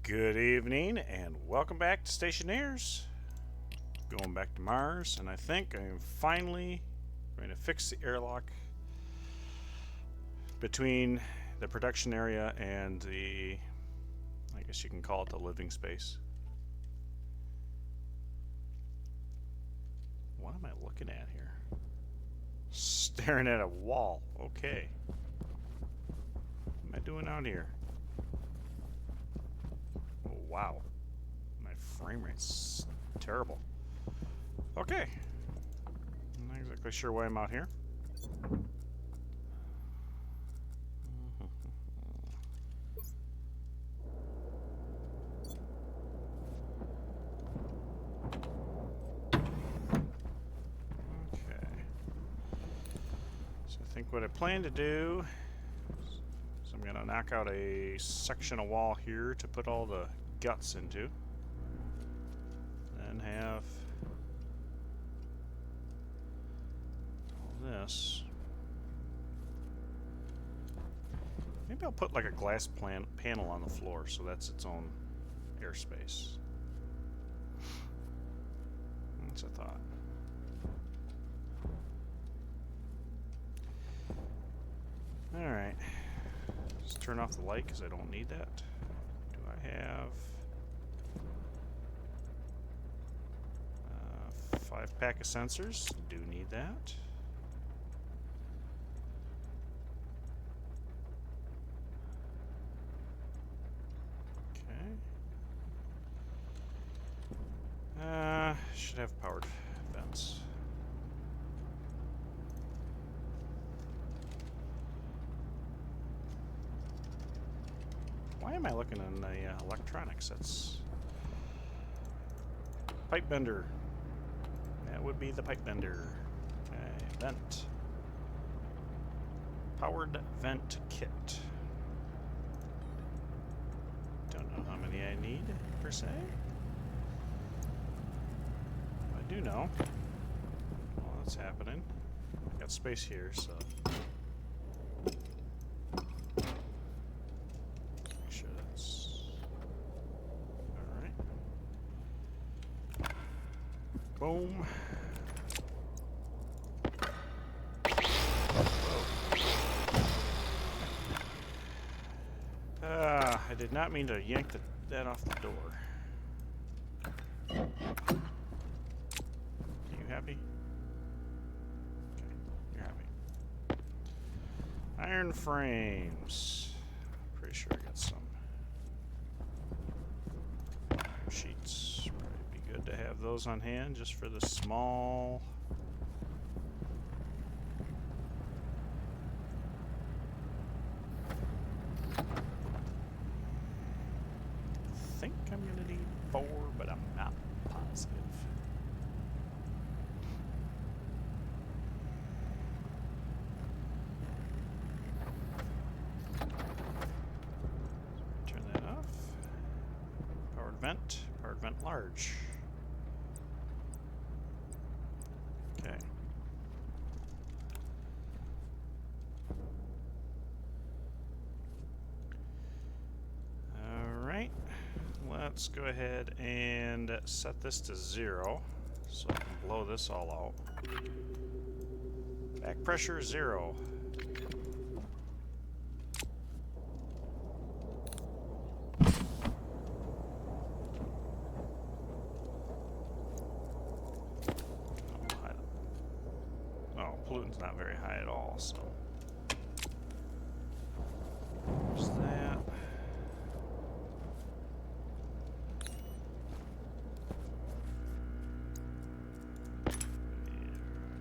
Good evening and welcome back to Stationeers. Going back to Mars, and I think I'm finally going to fix the airlock between the production area and the, I guess you can call it the living space. What am I looking at here? Staring at a wall. Okay. What am I doing out here? Oh, wow. My frame rate's terrible. Okay. I'm not exactly sure why I'm out here. Okay. So I think what I plan to do is I'm going to knock out a section of wall here to put all the guts into. Then have all this. Maybe I'll put like a glass panel on the floor so that's its own airspace. That's a thought. Alright. Just turn off the light because I don't need that. Do I have 5 pack of sensors? Do need that. Should have powered vents. Why am I looking in the electronics? That's pipe bender. That would be the pipe bender. Okay, vent. Powered vent kit. Don't know how many I need per se. I do know. Well, that's happening. I got space here, so make sure that's all right. Boom. I did not mean to yank that off the door. Happy? Okay, you're happy. Iron frames. Pretty sure I got some sheets. Probably be good to have those on hand just for the small. I think I'm gonna need 4, but I'm not positive. Powered vent large. Okay. Alright. Let's go ahead and set this to 0 so I can blow this all out. Back pressure 0. Pollutan's not very high at all, so there's that.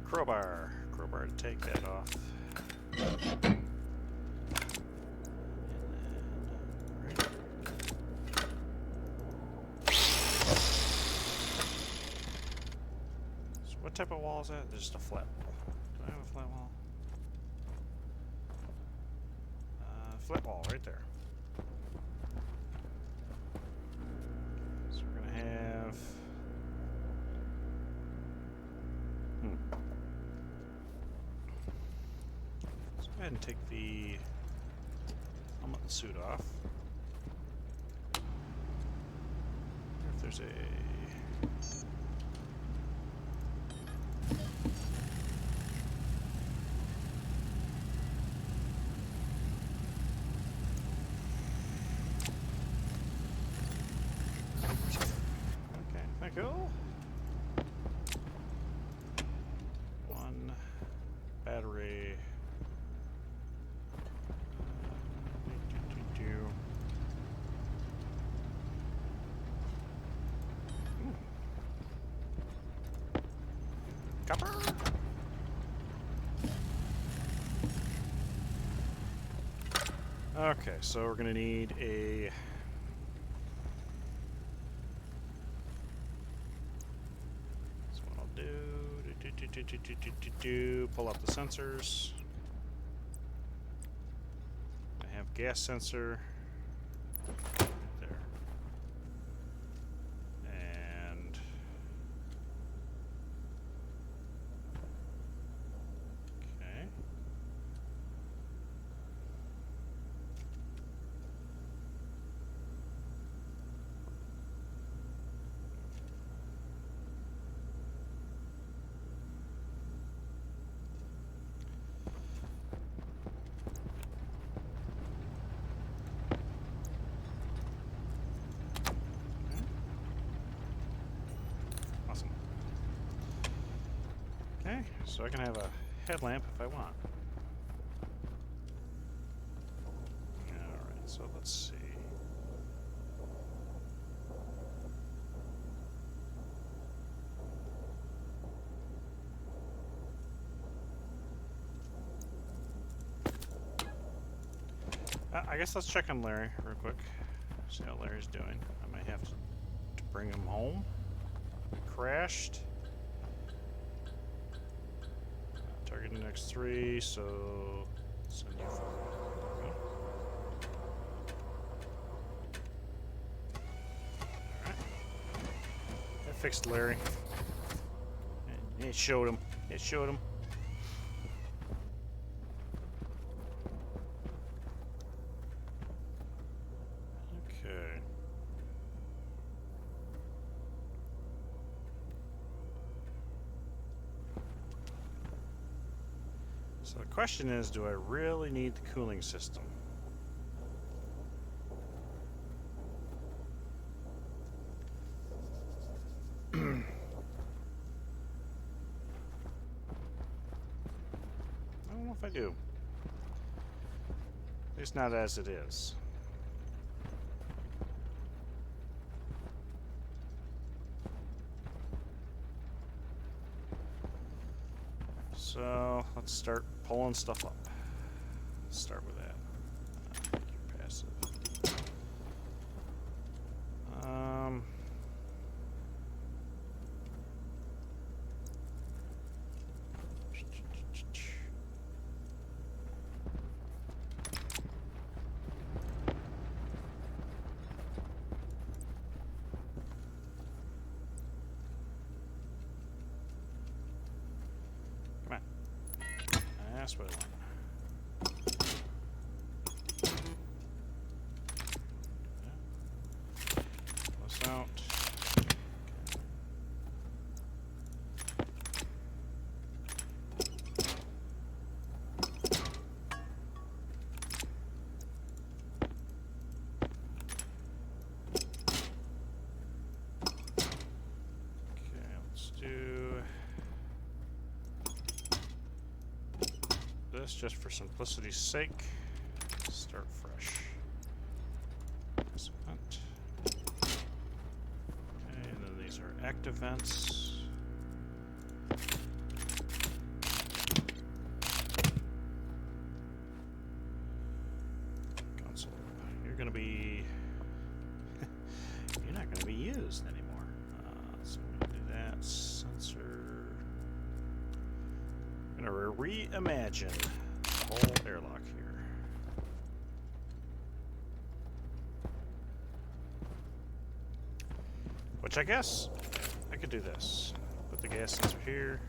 Crowbar to take that off. So what type of wall is that? Just a flat wall. I have a flat wall. Flat wall right there. So we're gonna have. Let's go ahead and take the helmet and suit off. there's a... Okay, thank you. One battery. Copper. Okay, so we're gonna need a... That's what I'll do. Pull up the sensors. I have gas sensor. There. And... Okay. Awesome. Okay, so I can have a headlamp if I want. Alright, so let's see. I guess let's check on Larry real quick. See how Larry's doing. I might have to bring him home. He crashed. Targeting next 3, so send you forward. Alright. That fixed Larry. It showed him. It showed him. Okay. So the question is, do I really need the cooling system? I don't know if I do. At least not as it is. So let's start pulling stuff up. Let's start with that. Passive. Come on. That's what I want. Close out. Okay, let's do this just for simplicity's sake. Start fresh. Event. Okay, and then these are active vents. Console. You're gonna be you're not gonna be used anymore. So I'm gonna do that. Sensor. I'm gonna reimagine the whole airlock here. Which I guess I could do this. Put the gas sensor here.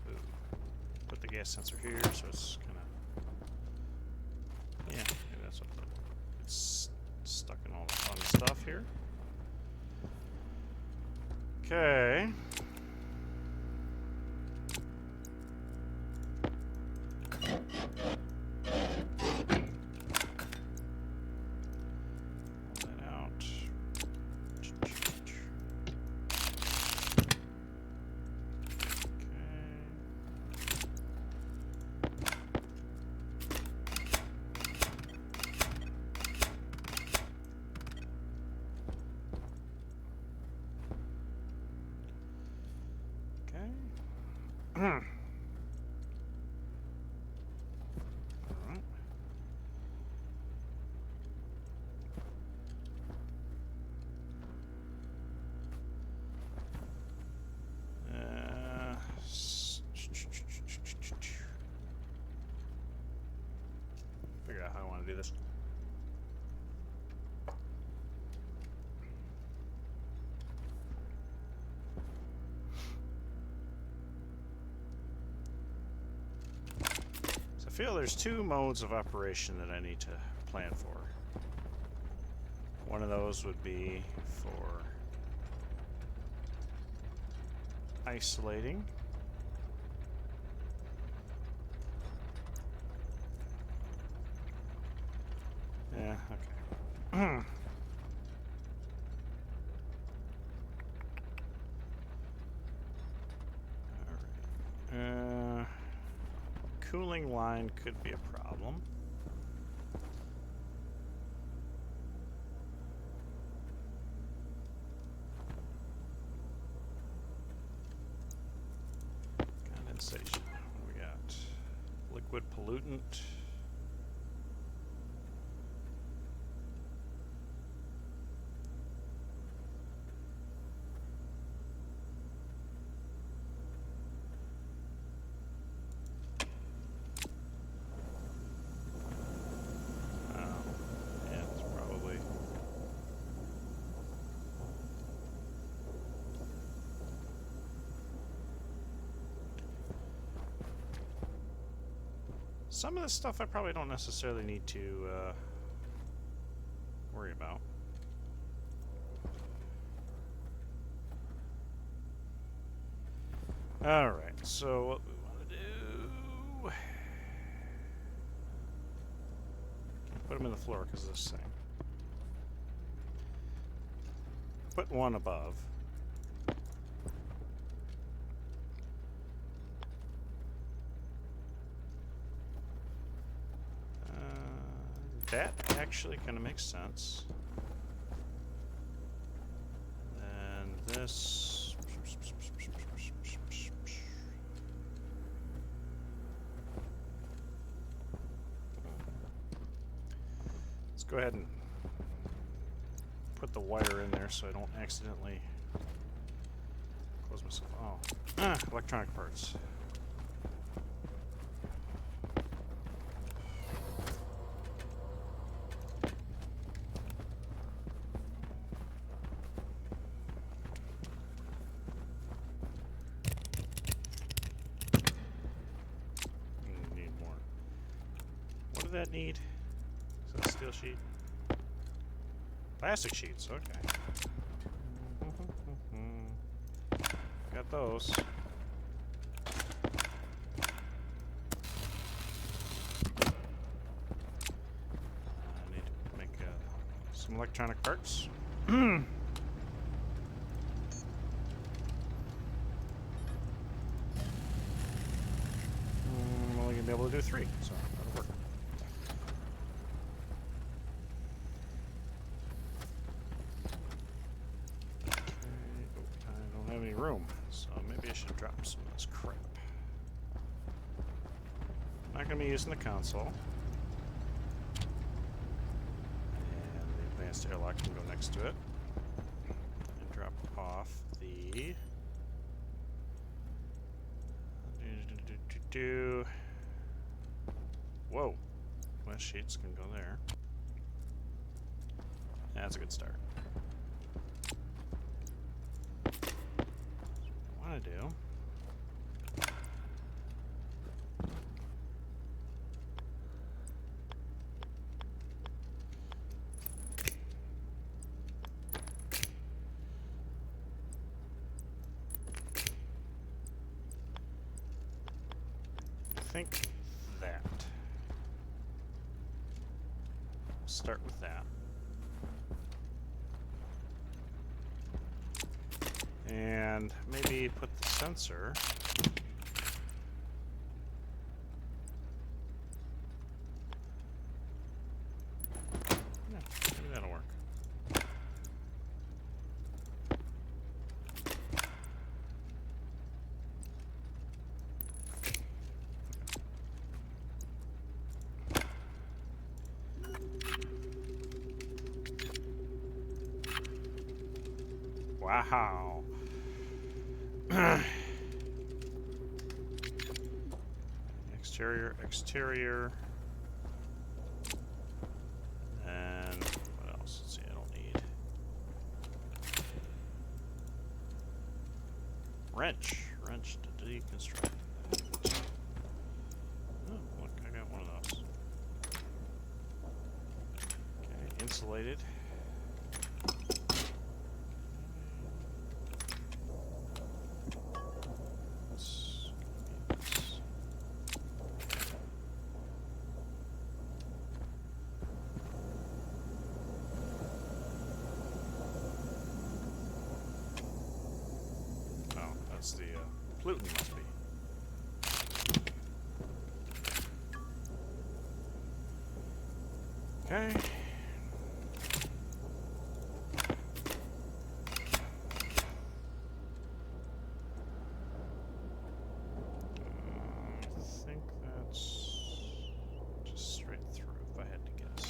Ooh. Put the gas sensor here, so it's kind of... Yeah, maybe that's what it's stuck in all the fun stuff here. Okay. Pull that out. Okay. Figure out how I want to do this. So I feel there's two modes of operation that I need to plan for. One of those would be for isolating. Yeah, okay. Alright. Cooling line could be a problem. Condensation. What do we got? Liquid pollutant. Yeah, it's probably... Some of this stuff I probably don't necessarily need to worry about. Alright, so what we want to do... Put them in the floor because of this thing. Put one above. That actually kind of makes sense. And this... Let's go ahead and put the wire in there so I don't accidentally close myself. Oh, electronic parts. Need more. What did that need? Is that a steel sheet? Plastic sheets, okay. Got those. I need to make some electronic parts. I'm only gonna be able to do 3, so that'll work. I don't have any room, so maybe I should drop some of this crap. Not gonna be using the console. And the advanced airlock can go next to it. And drop off the... Whoa. West sheets can go there. That's a good start. What I want to do... think that. Start with that. And maybe put the sensor. Yeah, maybe that'll work. Wow. Exterior. And what else? Let's see, I don't need. Wrench to deconstruct. Oh, look, I got one of those. Okay, insulated. That's the pollutant must be. Okay. I think that's just straight through if I had to guess.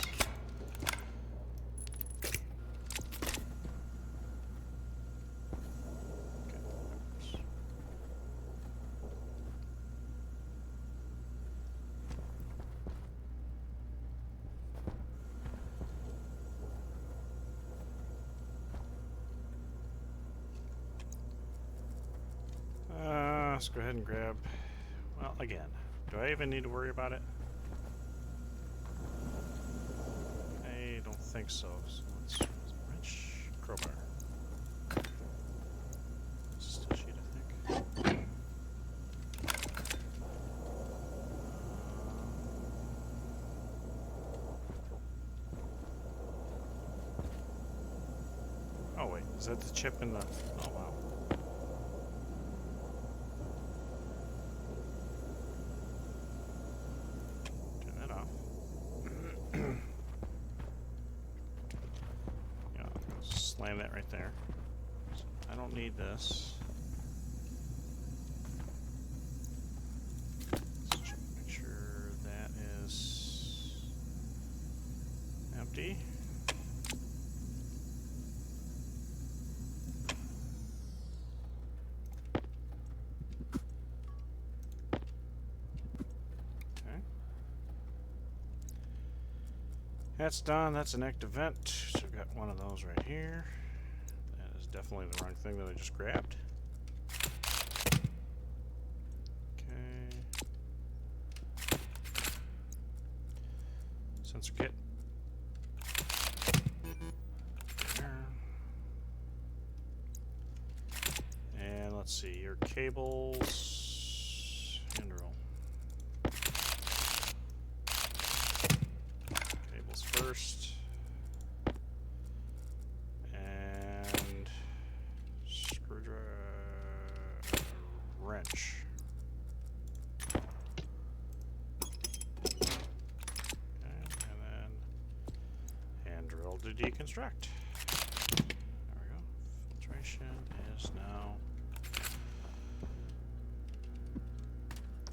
Let's go ahead and grab, well, again, do I even need to worry about it? I don't think so. So let's wrench, crowbar. Still sheet, I think. Oh wait, is that the chip in the, oh wow. Slam that right there. So I don't need this. Let's check, make sure that is empty. Okay. That's done. That's an active vent. So I've got one of those right here. That is definitely the wrong thing that I just grabbed. Okay. Sensor kit. There. And let's see, your cables. Hand roll. Cables first. And screwdriver, wrench. And then hand drill to deconstruct. There we go. Filtration is now.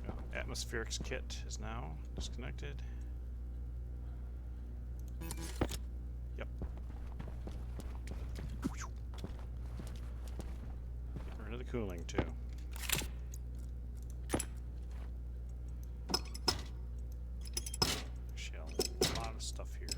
Oh, atmospherics kit is now disconnected. Yep. Get rid of the cooling too. Actually, a lot of stuff here.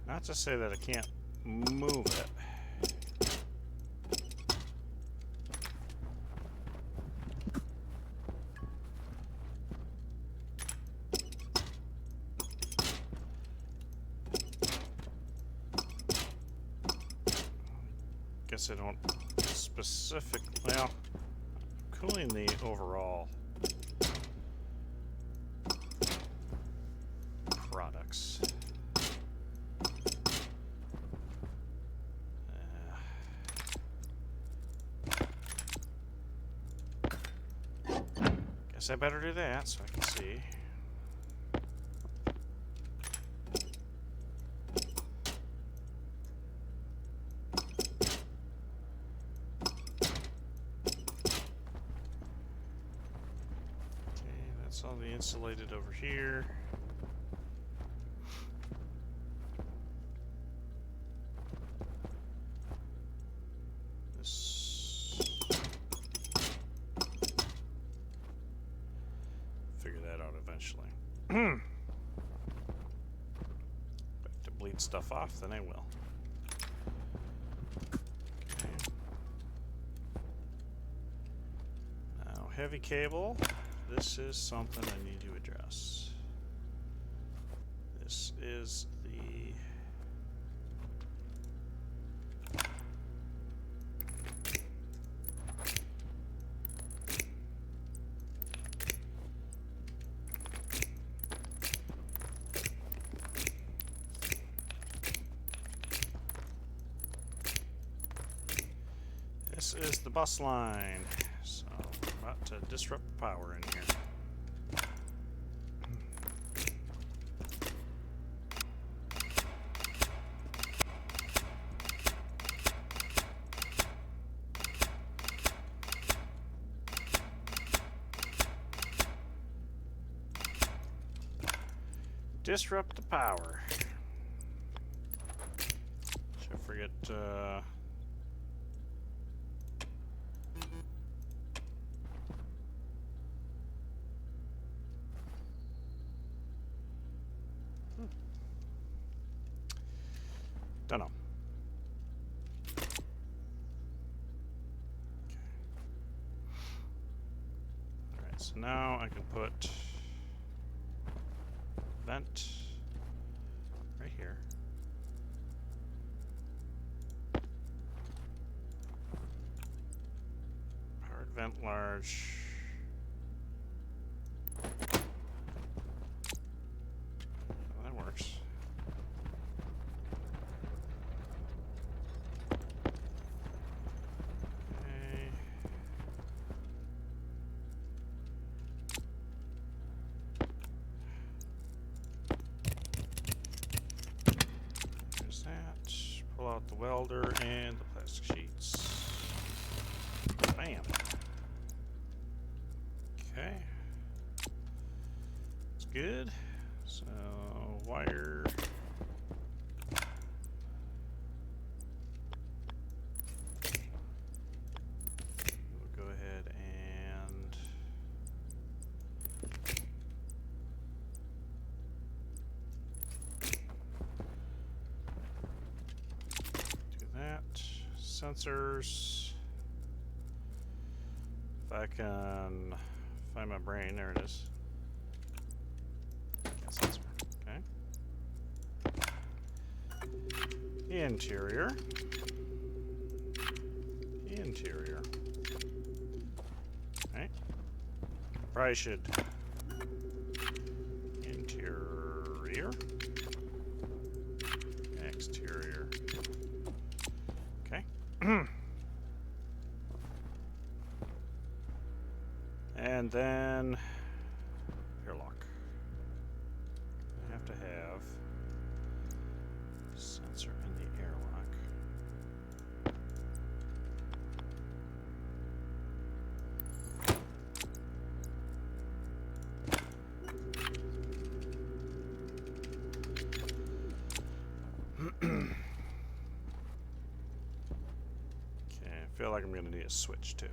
Not to say that I can't move it. guess I don't well, cooling the overall products. Guess I better do that so I can see. All the insulated over here. Figure that out eventually. If to bleed stuff off, then I will. Okay. Now, heavy cable. This is something I need to address. This is the bus line. So I'm about to disrupt the power in here. Disrupt the power. Should I forget don't know. Okay. Alright, so now I can put vent right here. Powered vent large. Well, that works. Okay. There's that. Pull out the welder and the plastic sheets. Bam. Okay. That's good. So, wire. We'll go ahead and do that. Sensors. If I can find my brain, there it is. Sensor. Okay. Interior. Interior. Right. Probably should. Interior. Exterior. Okay. And then airlock. I have to have sensor in the airlock. Okay, I feel like I'm going to need a switch too.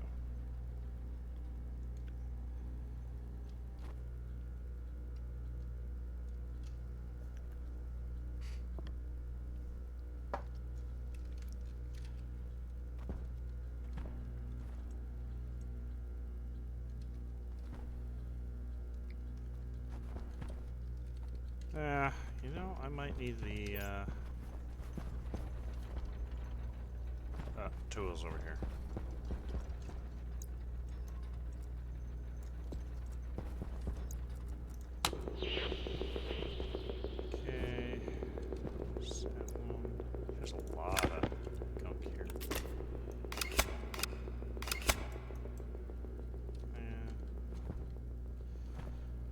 You know, I might need the tools over here. Okay. 7. There's a lot of gunk here. Yeah.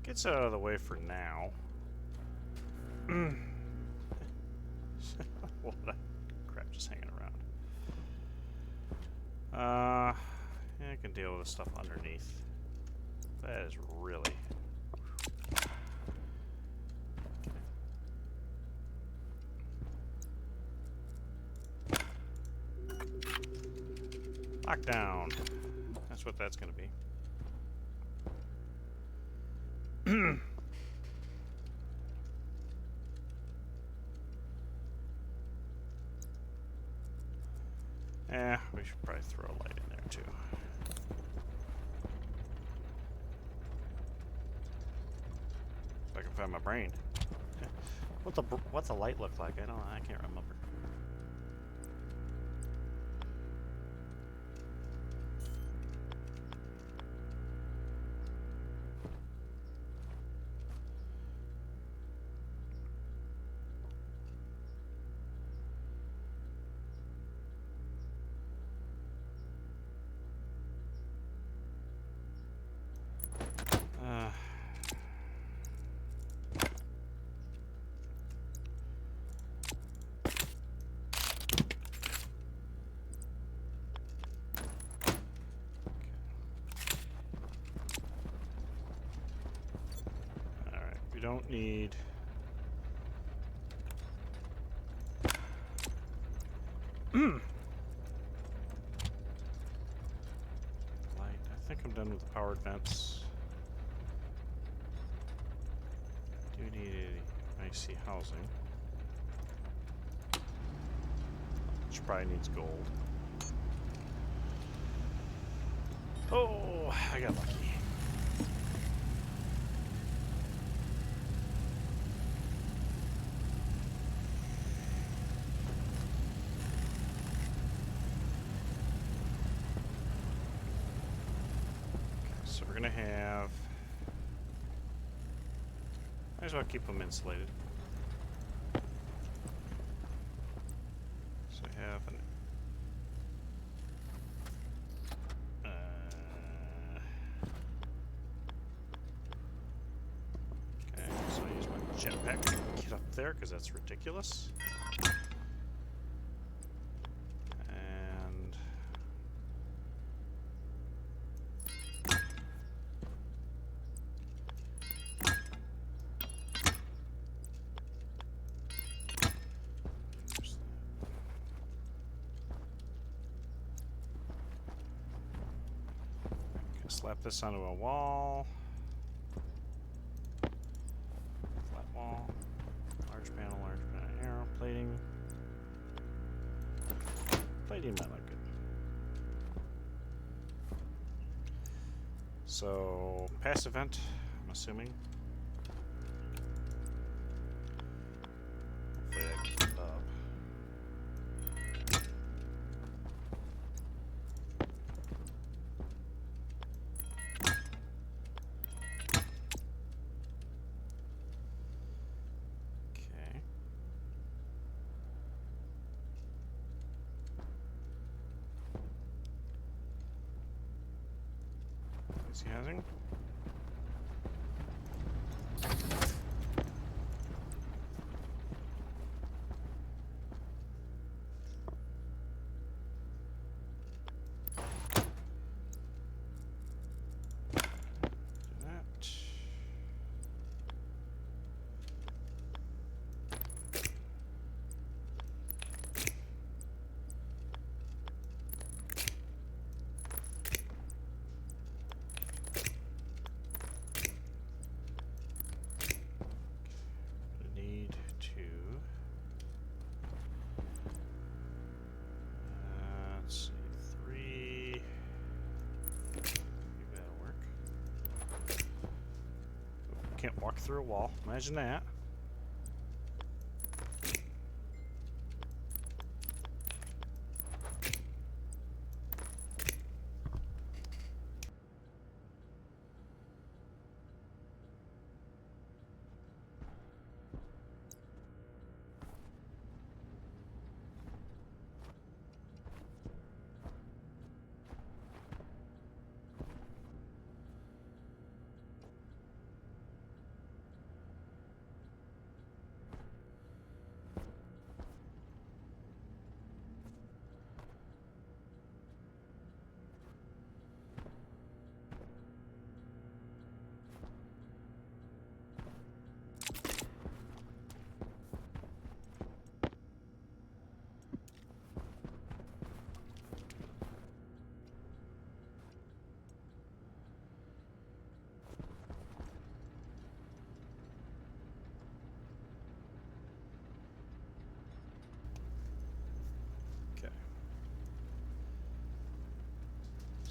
Gets out of the way for now. What a crap just hanging around. Yeah, I can deal with the stuff underneath. That is really... Lockdown. That's what that's going to be. Yeah, we should probably throw a light in there too. If I can find my brain. What's the light look like? I can't remember. We don't need... light. I think I'm done with the powered vents. Do need a IC housing. Which probably needs gold. Oh, I got lucky. So we're gonna have... Might as well keep them insulated. So I have an... okay, so I use my jetpack to get up there because that's ridiculous. Slap this onto a wall. Flat wall. Large panel, arrow, plating. Plating might look good. So, passive vent, I'm assuming. Hopefully I can get it up. Housing. Can't walk through a wall. Imagine that.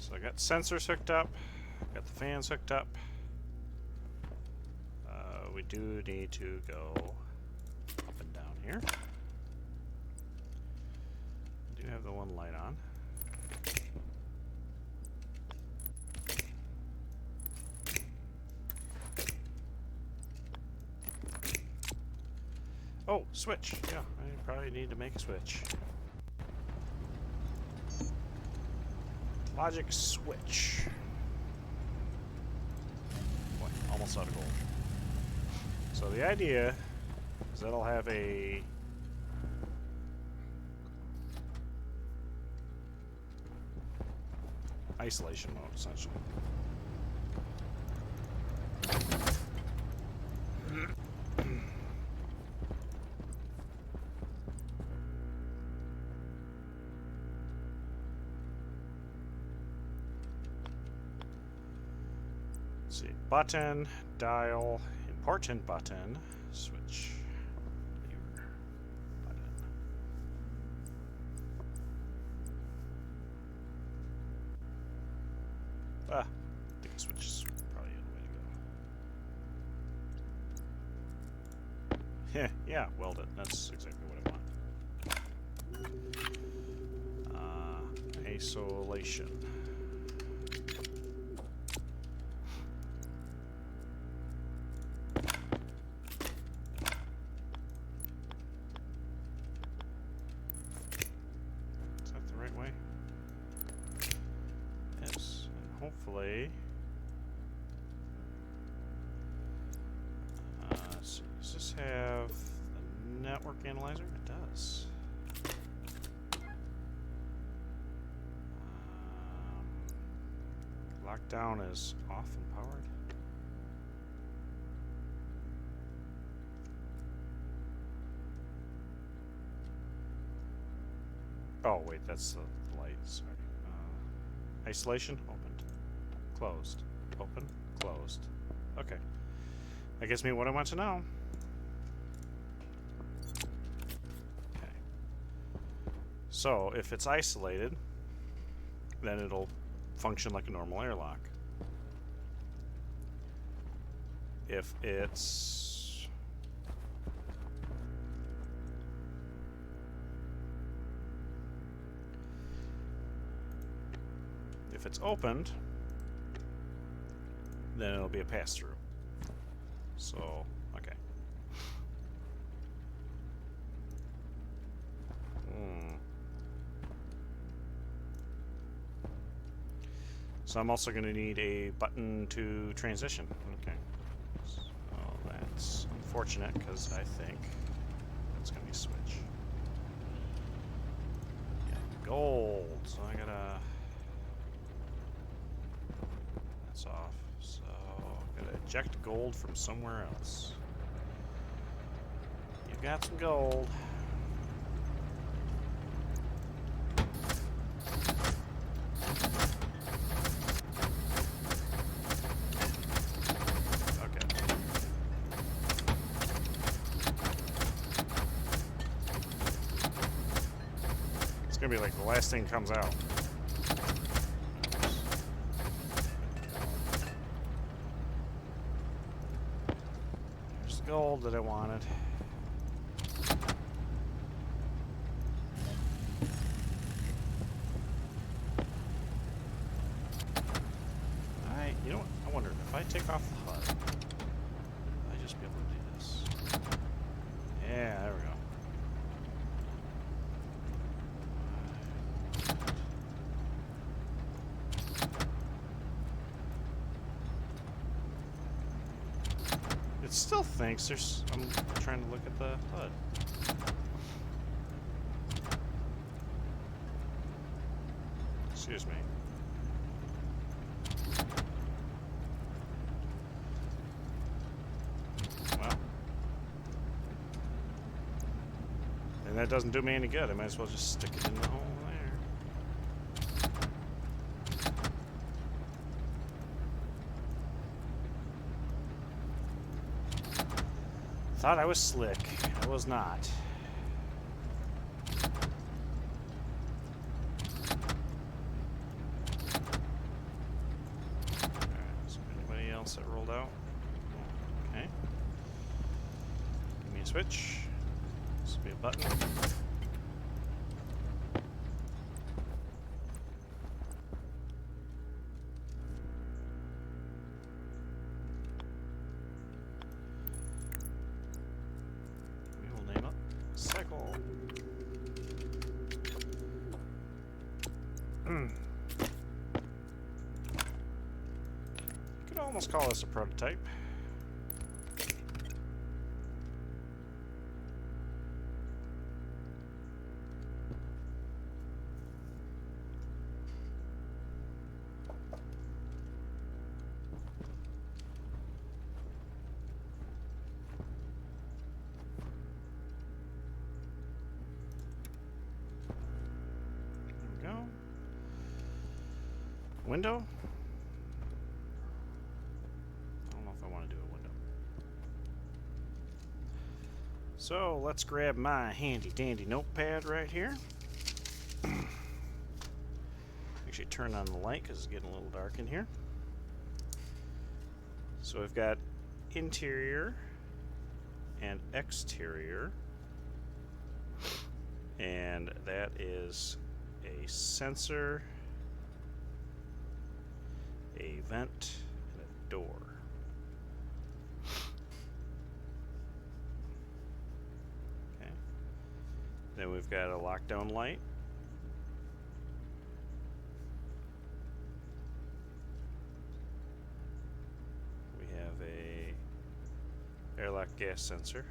So I got sensors hooked up, got the fans hooked up. We do need to go up and down here. I do have the one light on. Oh, switch. Yeah, I probably need to make a switch. Logic switch. Boy, almost out of gold. So the idea is that I'll have a isolation mode, essentially. Let's see, button, dial, important button, switch, lever, button. I think a switch is probably the way to go. Yeah, weld it. That's exactly what I want. Isolation. Hopefully, let's see, does this have the network analyzer? It does. Lockdown is off and powered. Oh wait, that's the light. Sorry. Isolation opened. Closed. Open. Closed. Okay. That gives me what I want to know. Okay. So, if it's isolated, then it'll function like a normal airlock. If it's... if it's opened, then it'll be a pass-through. So, okay. So I'm also going to need a button to transition. Okay. So that's unfortunate because I think that's going to be a switch. Yeah, gold. So I gotta... that's off. So I'm gonna eject gold from somewhere else. You've got some gold. Okay. It's gonna be like the last thing comes out. Gold that I wanted. You know what? I wonder if I take off the HUD, will I just be able to do this? Yeah, there we go. It still thinks there's... I'm trying to look at the HUD. Excuse me. Well. And that doesn't do me any good. I might as well just stick it in the hole there. Thought I was slick. I was not. switch. This will be a button. We will name it cycle. You could almost call this a prototype. Window? I don't know if I want to do a window. So let's grab my handy dandy notepad right here. Actually turn on the light because it's getting a little dark in here. So we've got interior and exterior. And that is a sensor, a vent, and a door. Okay. Then we've got a lockdown light. We have a airlock gas sensor.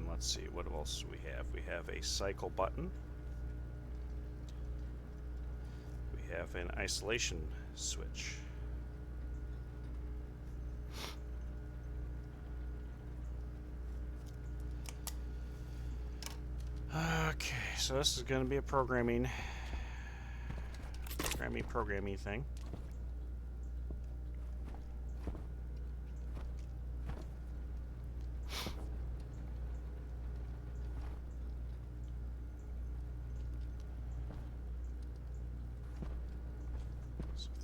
Let's see, what else do we have? We have a cycle button. We have an isolation switch. Okay, so this is going to be a programming thing.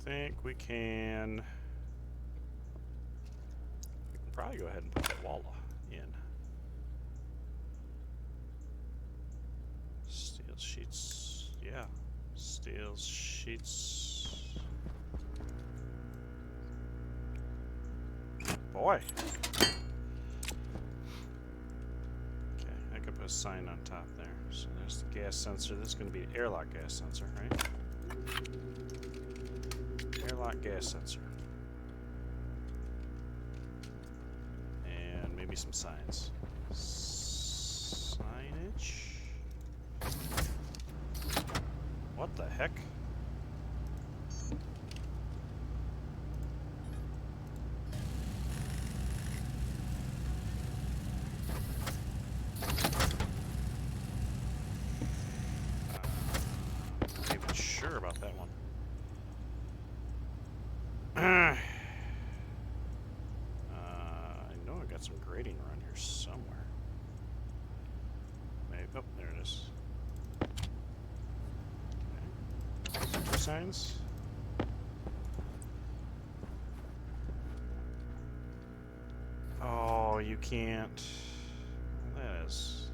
I think we can probably go ahead and put that wall in. Steel sheets, yeah, steel sheets. Boy. Okay, I could put a sign on top there. So there's the gas sensor. This is going to be an airlock gas sensor, right? Airlock gas sensor. And maybe some signs. Signage? What the heck? Not even sure about that one. I know I got some grading around here somewhere. Maybe, oh, there it is. Okay. Two signs. Oh, you can't. That is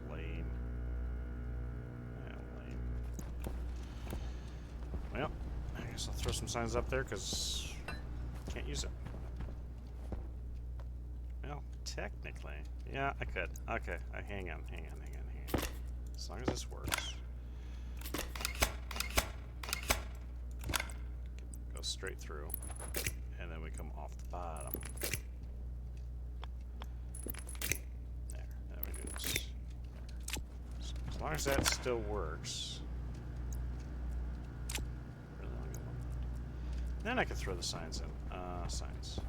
lame. Well, I guess I'll throw some signs up there because can't use it. Well, technically, yeah, I could. Okay, hang on. As long as this works. Go straight through, and then we come off the bottom. There we do this. So as long as that still works. Then I can throw the signs in. Signs.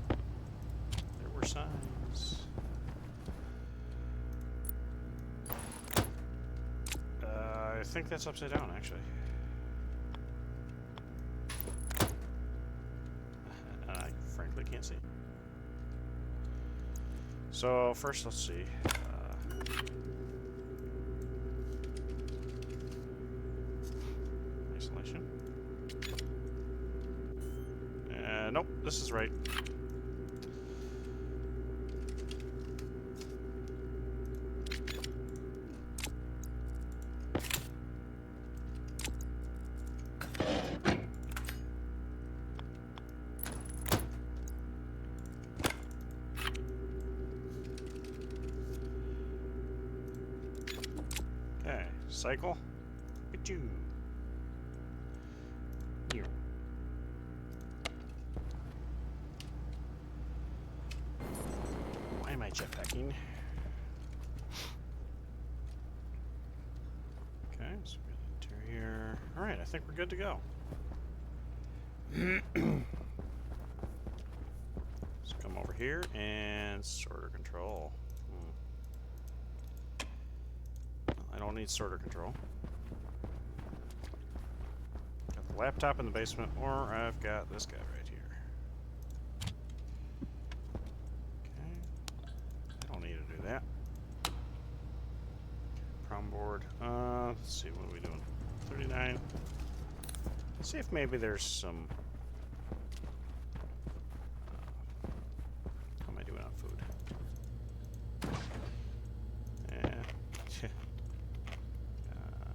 There were signs. I think that's upside down, actually. I frankly can't see. So first, let's see. Isolation. Nope, this is right. Okay, cycle. Achoo. Here. Why am I jetpacking? Okay, so we got interior. Alright, I think we're good to go. Let's come over here and sorter control. I don't need sorter control. Got the laptop in the basement, or I've got this guy right here. Okay. I don't need to do that. Prom board. Let's see, what are we doing? 39. Let's see if maybe there's some... how am I doing on food? Yeah.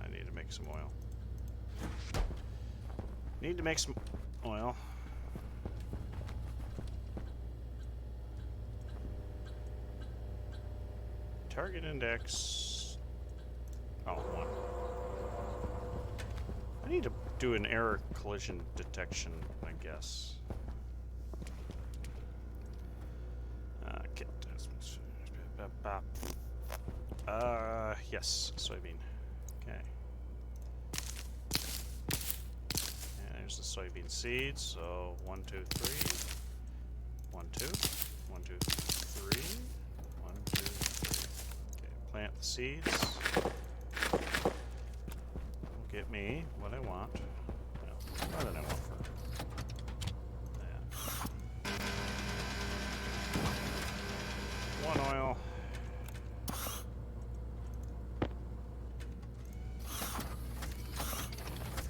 I need to make some oil. Need to make some oil. Target index. Oh, 1. I need to do an error collision detection, I guess. Kit. Yes, soybean. Okay. And there's the soybean seeds. So 1, 2, 3. 1, 2. 1, 2, 3. 1, 2, 3. Okay, plant the seeds. Get me what I want. Well, more than I want for that. 1 oil.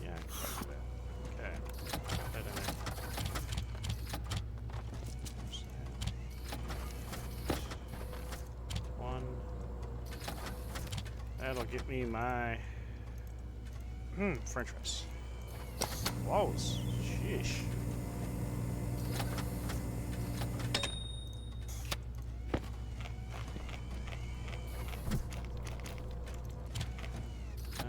Yeah, I can do that. Okay. Put that in there. One. That'll get me my French fries. Whoa, sheesh.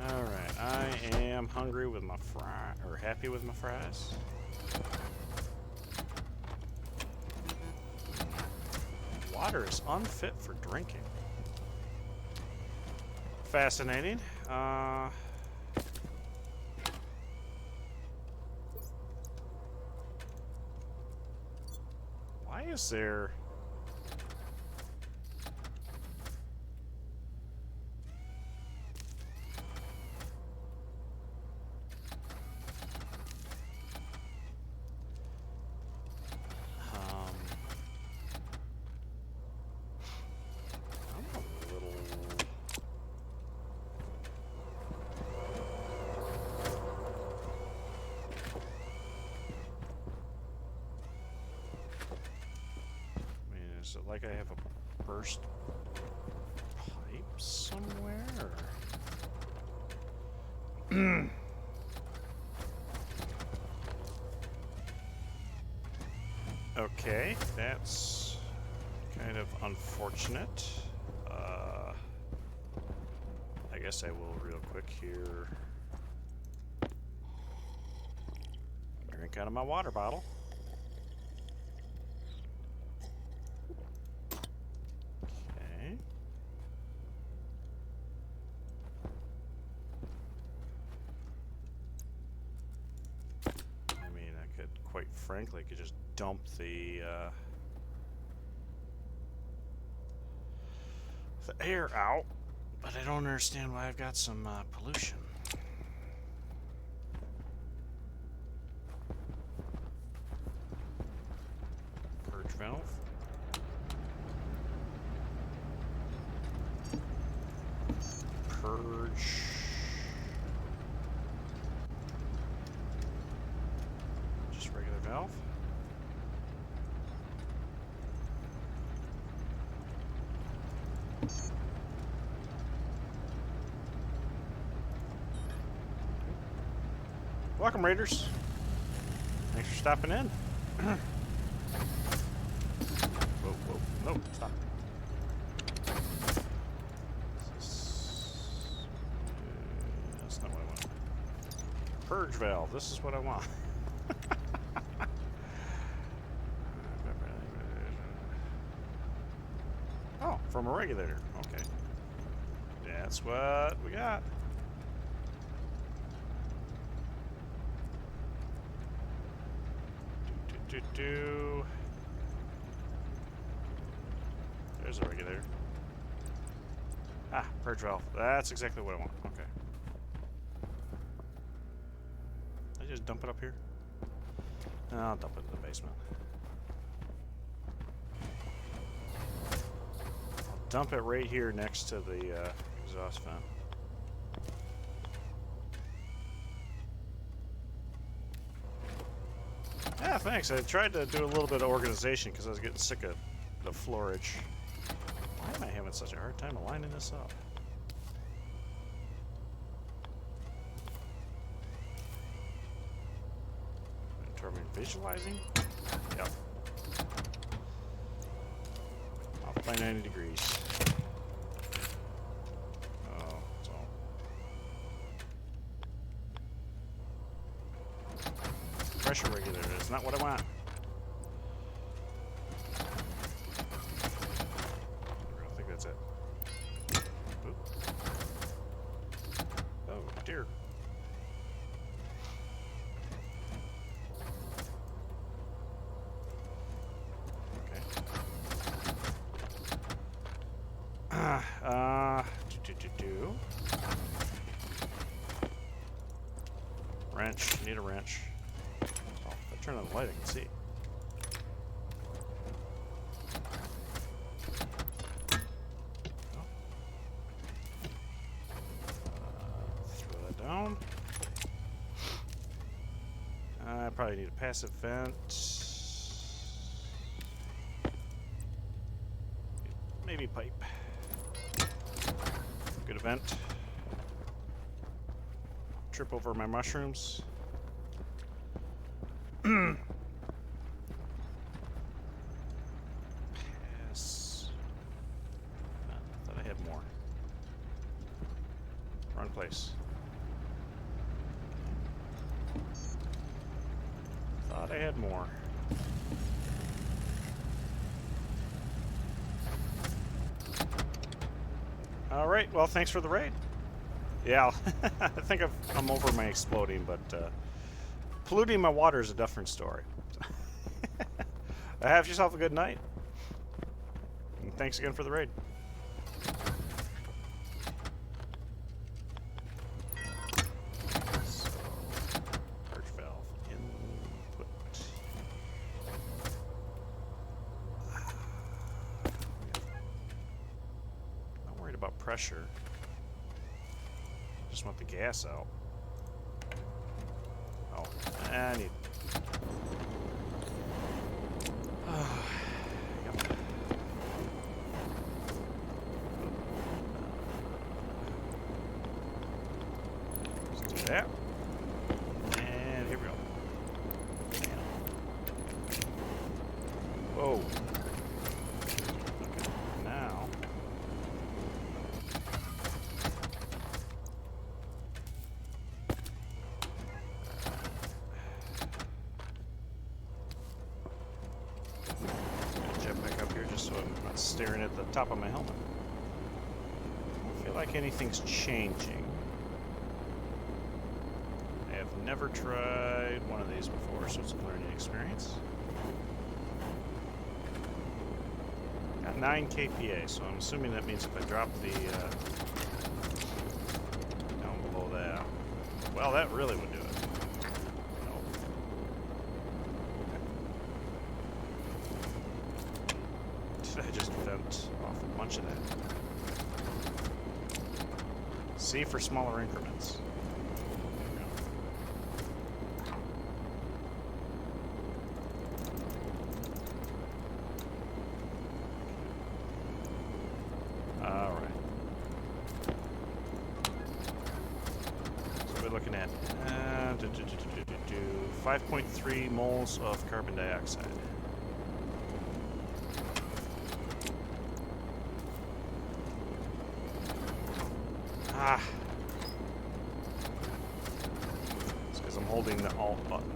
Alright, I am hungry with my fry, or happy with my fries. Water is unfit for drinking. Fascinating. Why is there... I'm a little... Is it like I have a burst pipe somewhere? Or... Okay, that's kind of unfortunate. I guess I will real quick here. Drink out of my water bottle. Quite frankly, I could just dump the air out, but I don't understand why I've got some pollution. Purge valve. Purge. Welcome, Raiders. Thanks for stopping in. Whoa, whoa, no, stop. That's not what I want. Purge valve, this is what I want. Oh, from a regulator, okay. That's what we got. There's a regulator. Ah, purge valve. That's exactly what I want. Okay. Did I just dump it up here? No, I'll dump it in the basement. I'll dump it right here next to the exhaust fan. Yeah, thanks. I tried to do a little bit of organization because I was getting sick of the floorage. Why am I having such a hard time aligning this up? Determine visualizing? Yep. Off by 90 degrees. Oh, it's all. Pressure regulator is not what I want. I think that's it. Oop. Oh, dear. Wrench. Need a wrench. Oh, if I turn on the light, I can see. Oh. Throw that down. I probably need a passive vent. Maybe pipe. Good event. Trip over my mushrooms. Pass. I thought I had more. Wrong place. Thought I had more. All right. Well, thanks for the raid. Yeah, I think I'm over my exploding, but polluting my water is a different story. Have yourself a good night. And thanks again for the raid. So, purge valve input. Not worried about pressure. Just want the gas out. Oh, I need. Yep. Let's do that. And here we go. Whoa. Okay, now. So I'm not staring at the top of my helmet. I don't feel like anything's changing. I have never tried one of these before, so it's a learning experience. Got 9 kPa, so I'm assuming that means if I drop the down below that, well, that really would do it. I just vent off a bunch of that. C for smaller increments. Alright. So we looking at? 5.3 moles of carbon dioxide. Ah. It's because I'm holding the Alt button.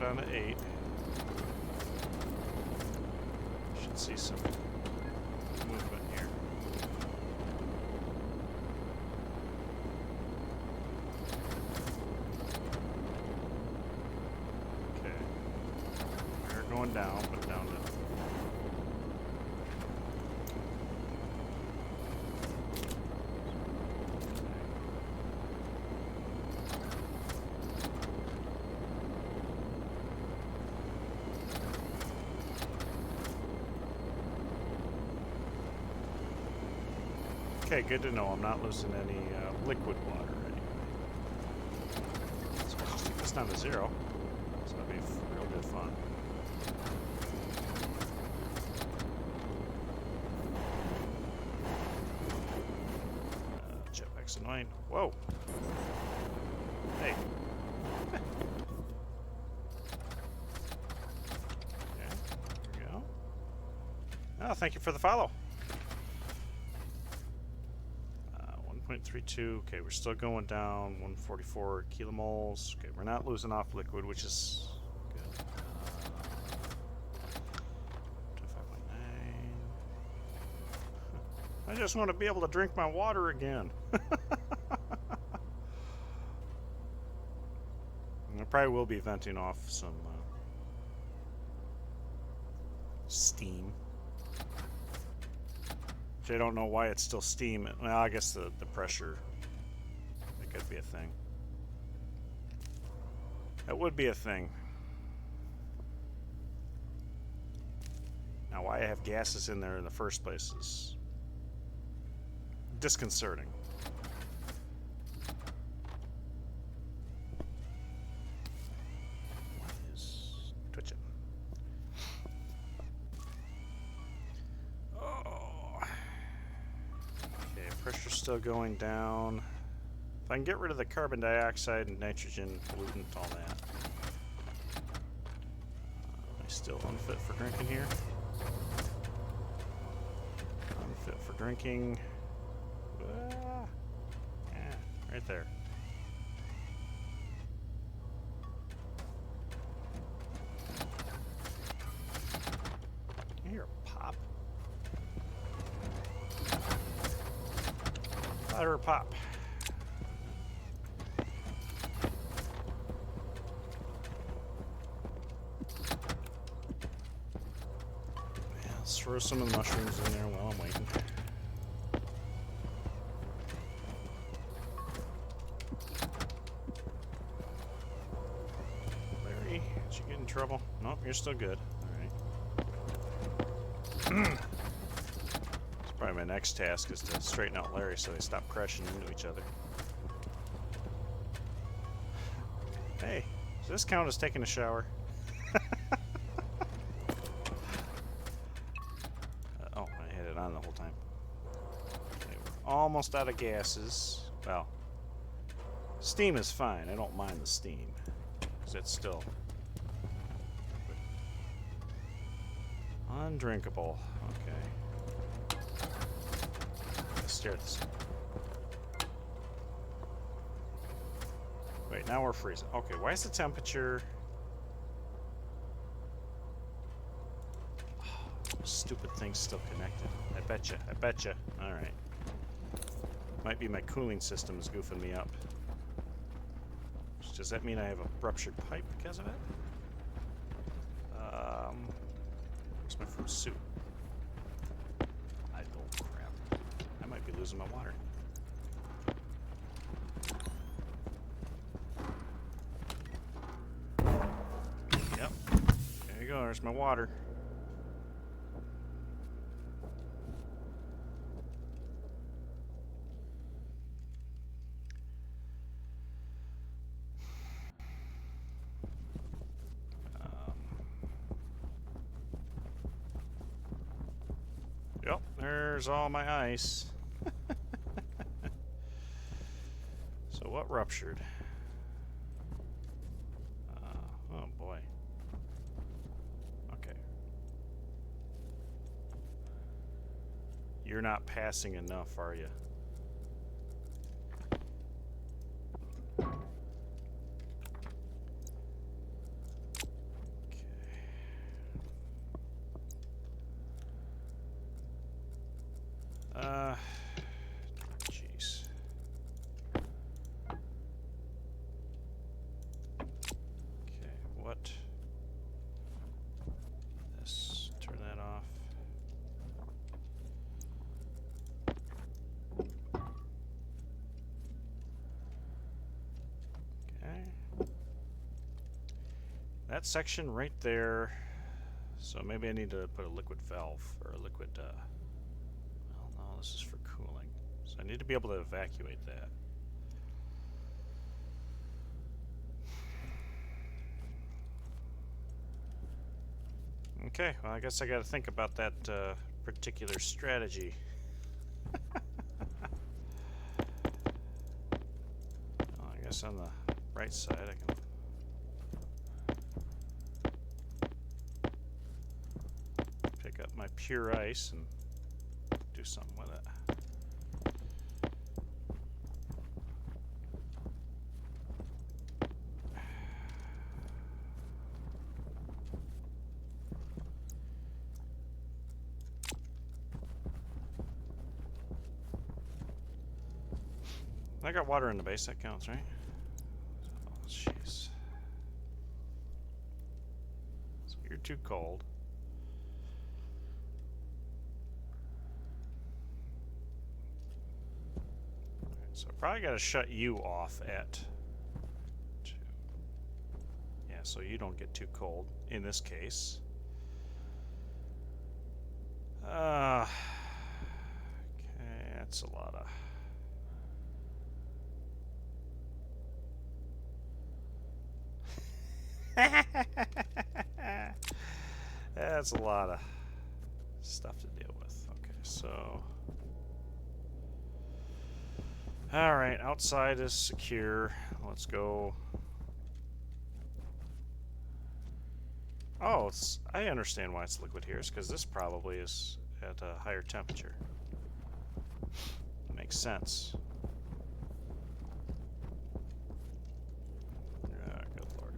Down to 8. Should see some movement here. Okay. We're going down, but down to... Okay, good to know. I'm not losing any liquid water anyway. So I'll just keep this down to 0. So that'll be real good fun. Jetpack's annoying. Whoa! Hey. Okay, there we go. Oh, thank you for the follow. 1.32. Okay, we're still going down. 144 kilomoles. Okay, we're not losing off liquid, which is good. 25.9. I just want to be able to drink my water again. I probably will be venting off some steam. I don't know why it's still steam. Well, I guess the pressure, that could be a thing. That would be a thing. Now, why I have gases in there in the first place is disconcerting. What is twitching? Pressure's still going down. If I can get rid of the carbon dioxide and nitrogen pollutant, all that. Am I still unfit for drinking here? Unfit for drinking. Yeah, right there. You hear a pop? Or pop. Yeah, let's throw some of the mushrooms in there while I'm waiting. Larry, did you get in trouble? Nope, you're still good. Alright. Probably my next task is to straighten out Larry so they stop crashing into each other. Hey, does this count as taking a shower? Oh, I had it on the whole time. Okay, we're almost out of gases. Well, steam is fine. I don't mind the steam, because it's still undrinkable. Okay. Stare at this. Wait, now we're freezing. Okay, why is the temperature... Oh, stupid thing's still connected. I betcha. Alright. Might be my cooling system is goofing me up. Does that mean I have a ruptured pipe because of it? Where's my first suit? Be losing my water. Yep. There you go. There's my water. there's all my ice. So what ruptured? Oh boy. Okay. You're not passing enough, are you? Jeez. Okay, what? This, turn that off. Okay. That section right there. So maybe I need to put a liquid valve or a liquid, well, no, this is for cooling. So I need to be able to evacuate that. Okay, well, I guess I got to think about that particular strategy. Well, I guess on the right side I can pick up my pure ice and do something with it. I got water in the base, that counts, right? Oh, jeez. So you're too cold. So I probably got to shut you off at 2. Yeah, so you don't get too cold in this case. Okay, that's a lot of... That's a lot of stuff to deal with. Okay, so... Alright, outside is secure. Let's go... Oh, I understand why it's liquid here. It's because this probably is at a higher temperature. Makes sense. Oh, good lord.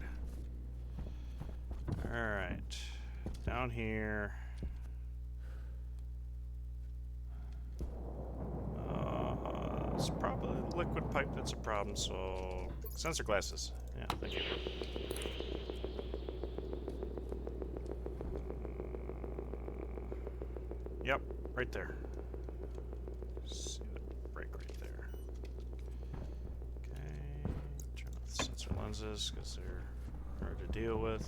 Alright. Down here. It's probably the liquid pipe that's a problem, so... Sensor glasses. Yeah, thank you. Yep, right there. See the break right there. Okay, turn off the sensor lenses because they're hard to deal with.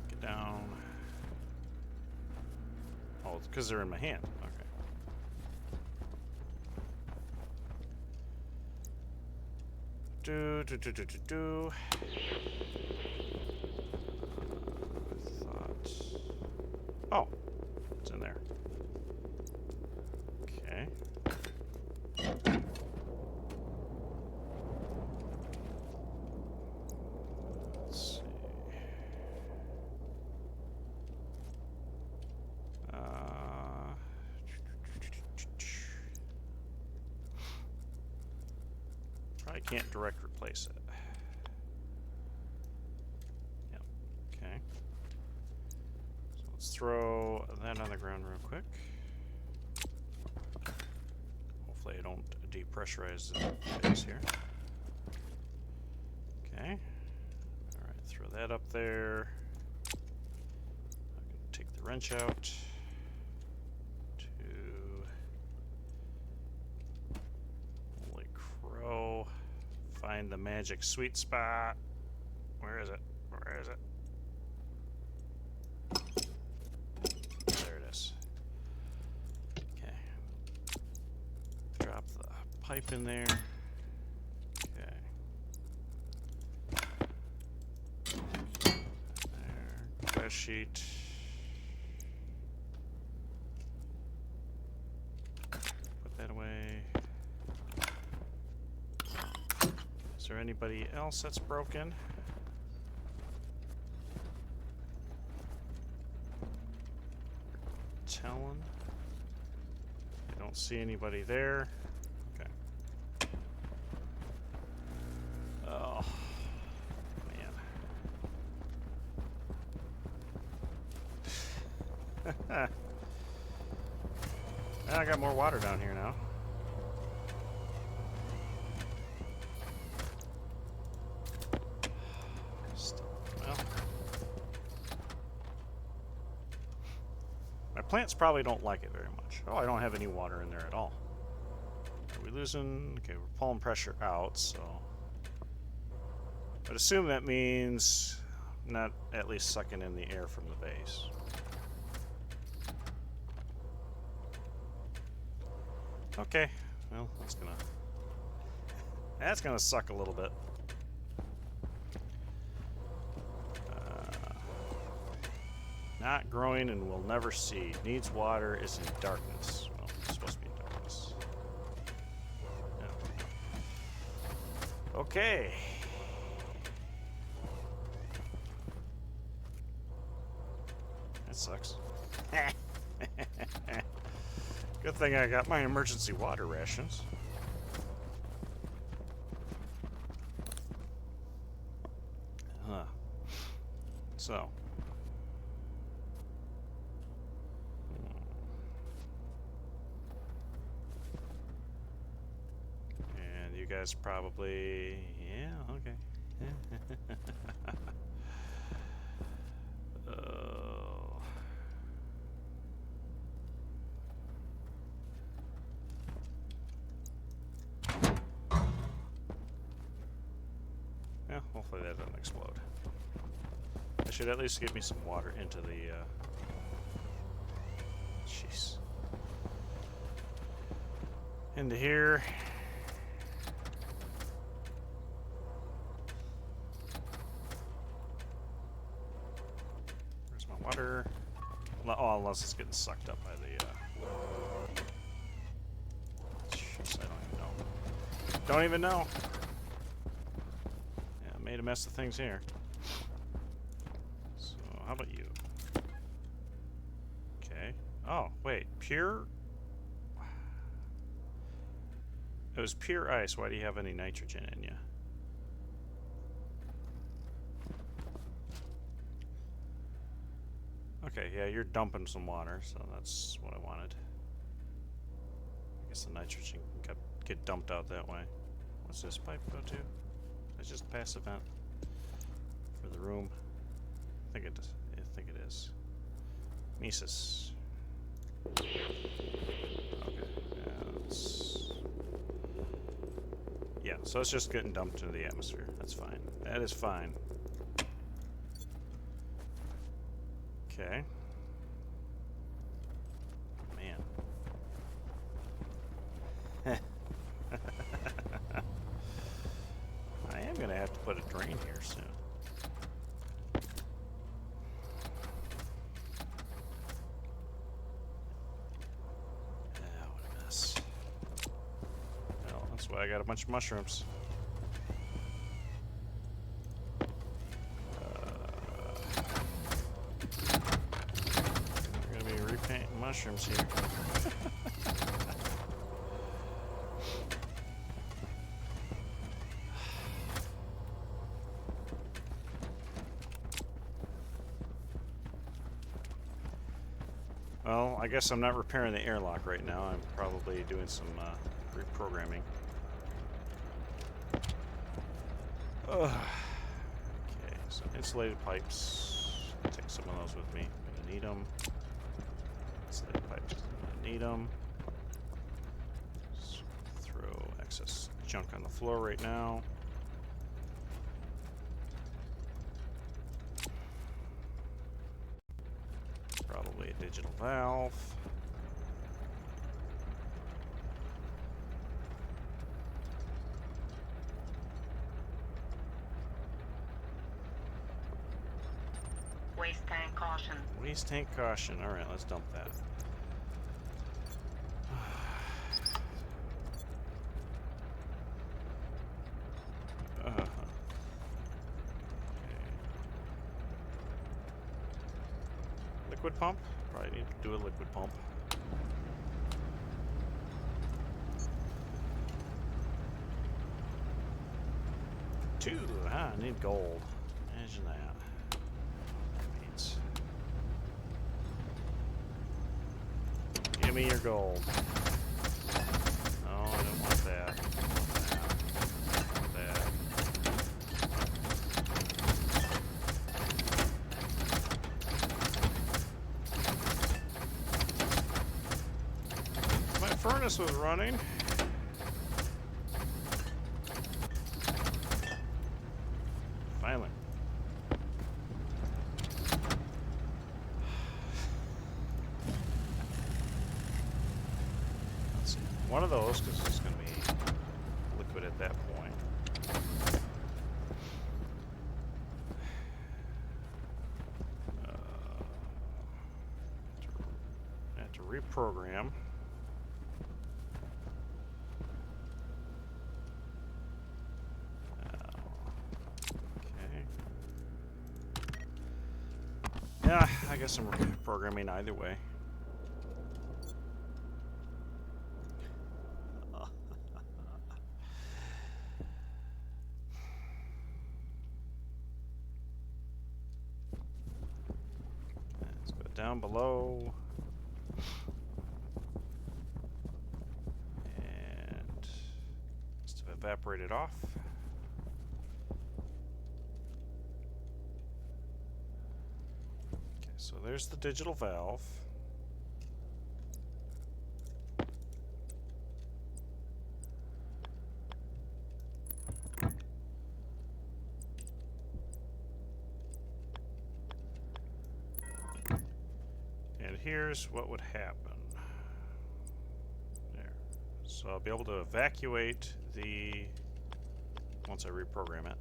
Get down. Oh, it's because they're in my hand. Okay. Do. Thought. Oh, it's in there. Okay. Let's see. Probably can't direct replace it. Yep. Okay. So let's throw that on the ground real quick. Hopefully I don't depressurize the base here. Okay. Alright, throw that up there. I'm going to take the wrench out. Holy crow. Find the magic sweet spot. Where is it? Where is it? There it is. Okay. Drop the pipe in there. Okay. There. Glass sheet. Put that away. Is there anybody else that's broken? Talon. I don't see anybody there. Okay. Oh, man. I got more water down here now. Well, my plants probably don't like it very much. Oh, I don't have any water in there at all. Are we losing? Okay, we're pulling pressure out, so... But assume that means not at least sucking in the air from the base. Okay, well, that's gonna suck a little bit. Not growing and will never seed. Needs water, is in darkness. Well, it's supposed to be in darkness. Yeah. Okay. That sucks. Good thing I got my emergency water rations. Huh. So. And you guys probably... Yeah, okay. Yeah, hopefully that doesn't explode. That should at least give me some water into the, jeez. Into here. Where's my water? Oh, unless it's getting sucked up by the, jeez, I don't even know. Don't even know. Made a mess of things here. So, how about you? Okay. Oh, wait. Pure? It was pure ice. Why do you have any nitrogen in you? Okay, yeah, you're dumping some water, so that's what I wanted. I guess the nitrogen can get dumped out that way. What's this pipe go to? It's just a passive vent for the room. I think it is. Mesis. Okay. Yeah, so it's just getting dumped into the atmosphere. That's fine. That is fine. Okay. Man. I am going to have to put a drain here soon. What a mess. Well, that's why I got a bunch of mushrooms. We're going to be repainting mushrooms here. Well, I guess I'm not repairing the airlock right now. I'm probably doing some reprogramming. Okay, so insulated pipes. I'll take some of those with me. I'm gonna need them. Insulated pipes. I'm gonna need them. Just throw excess junk on the floor right now. Probably a digital valve. Waste tank caution. Waste tank caution. Alright, let's dump that. Okay. Liquid pump? Probably need to do a liquid pump. Two. I need gold. Imagine that. That means. Give me your gold. No, I don't want that. I want that. My furnace was running. Finally. Let's see. One of those, because it's going to be liquid at that point. Have to reprogram. Yeah, I guess I'm programming either way. Let's go down below. And must have evaporated off. So there's the digital valve. And here's what would happen. There. So I'll be able to evacuate the... once I reprogram it.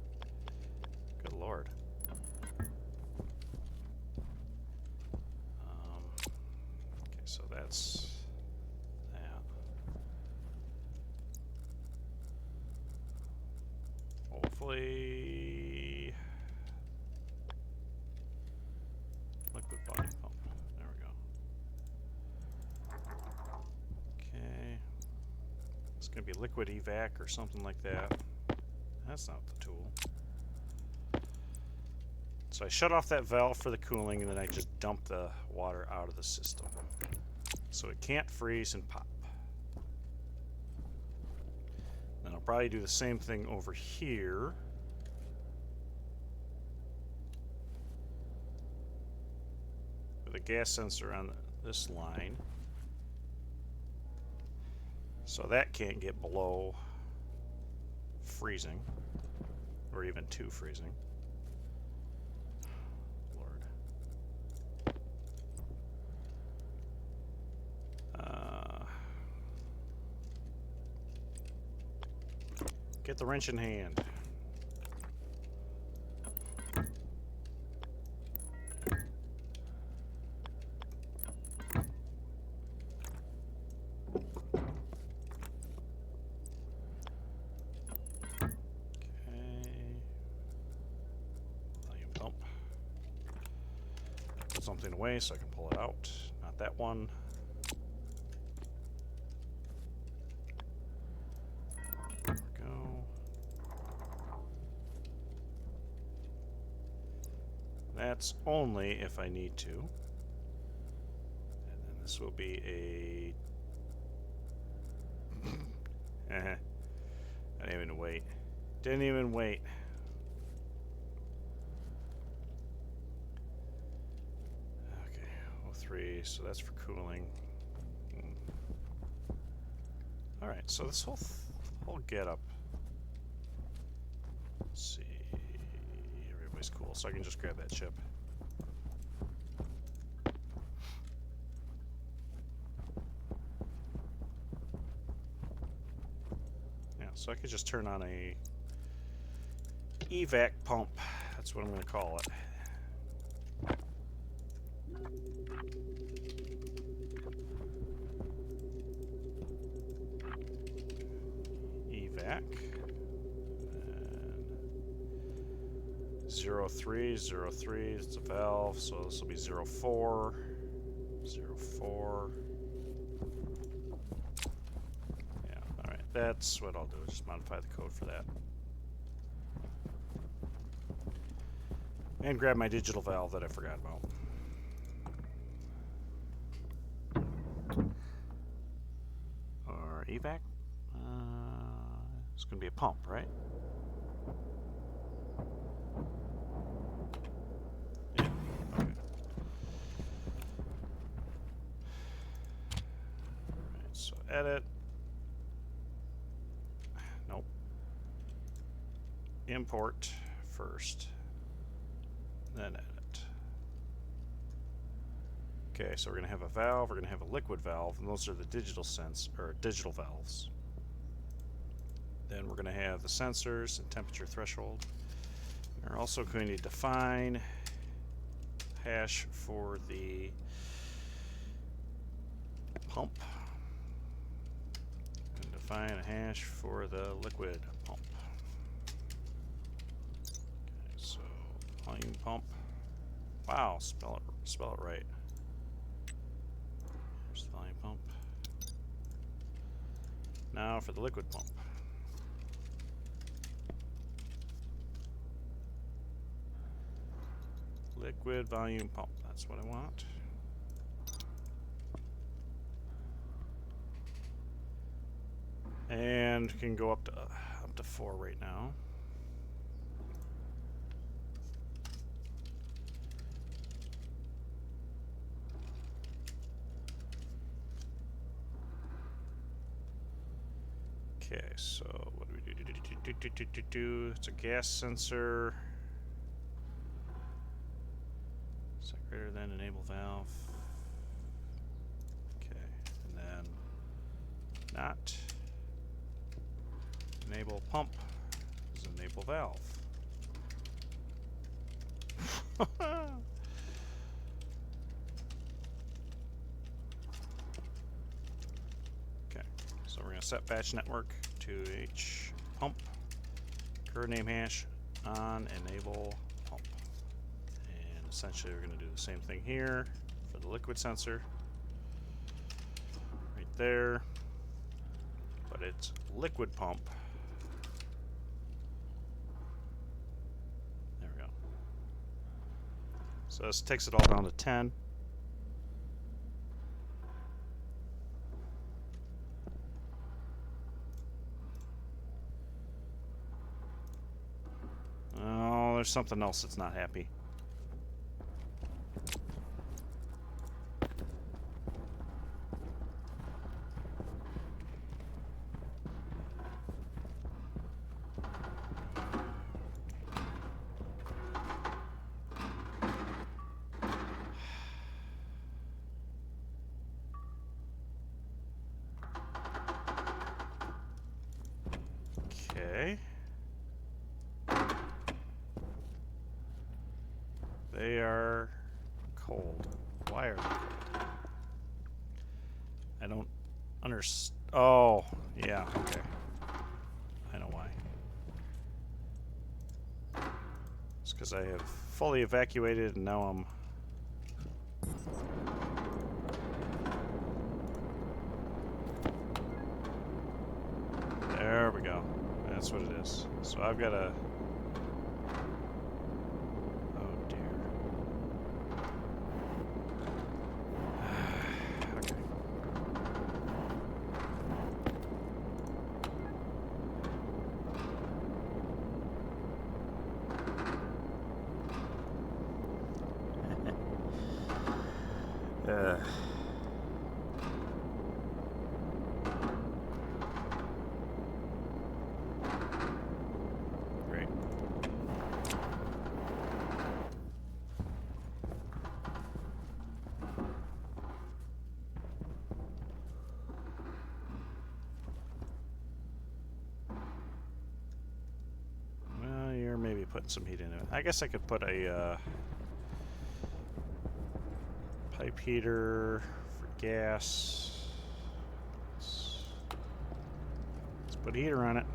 Good lord. So that's that. Hopefully, liquid body pump. There we go. Okay. It's going to be liquid evac or something like that. That's not the tool. So I shut off that valve for the cooling, and then I just dump the water out of the system. So it can't freeze and pop. Then I'll probably do the same thing over here. With a gas sensor on this line. So that can't get below freezing, or even to freezing. Get the wrench in hand. Volume dump. Put something away so I can pull it out. Not that one. That's only if I need to. And then this will be a... I didn't even wait. Didn't even wait. Okay, 03, so that's for cooling. Alright, so this whole getup. Let's see. Everybody's cool, so I can just grab that chip. Yeah, so I could just turn on a evac pump. That's what I'm going to call it. Evac. And 03, 03, it's a valve, so this will be 04, 04. Yeah, alright, that's what I'll do, just modify the code for that. And grab my digital valve that I forgot about. Or evac? It's going to be a pump, right? Yeah, okay. Alright, so edit. Nope. Import first. Then edit. Okay, so we're going to have a valve, we're going to have a liquid valve, and those are the digital digital valves. Then we're going to have the sensors and temperature threshold. We're also going to define hash for the pump. And define a hash for the liquid pump. Okay, so volume pump. Wow, spell it right. There's the volume pump. Now for the liquid pump. Liquid volume pump, that's what I want. And can go up to 4 right now. Okay, so what do we do? It's a gas sensor. Is that greater than enable valve? Okay, and then not. Enable pump is enable valve. Okay, so we're going to set batch network to H pump, current name hash on enable pump. And essentially we're going to do the same thing here for the liquid sensor. Right there. But it's liquid pump. There we go. So this takes it all down to 10. Oh, there's something else that's not happy. Okay. They are cold. Why are they cold? I don't understand. Oh, yeah, okay. I know why. It's because I have fully evacuated and now I'm... There we go. That's what it is. So I've got to... Oh dear. Okay. Great. Well, you're maybe putting some heat into it. I guess I could put a Pipe heater for gas. Let's put a heater on it.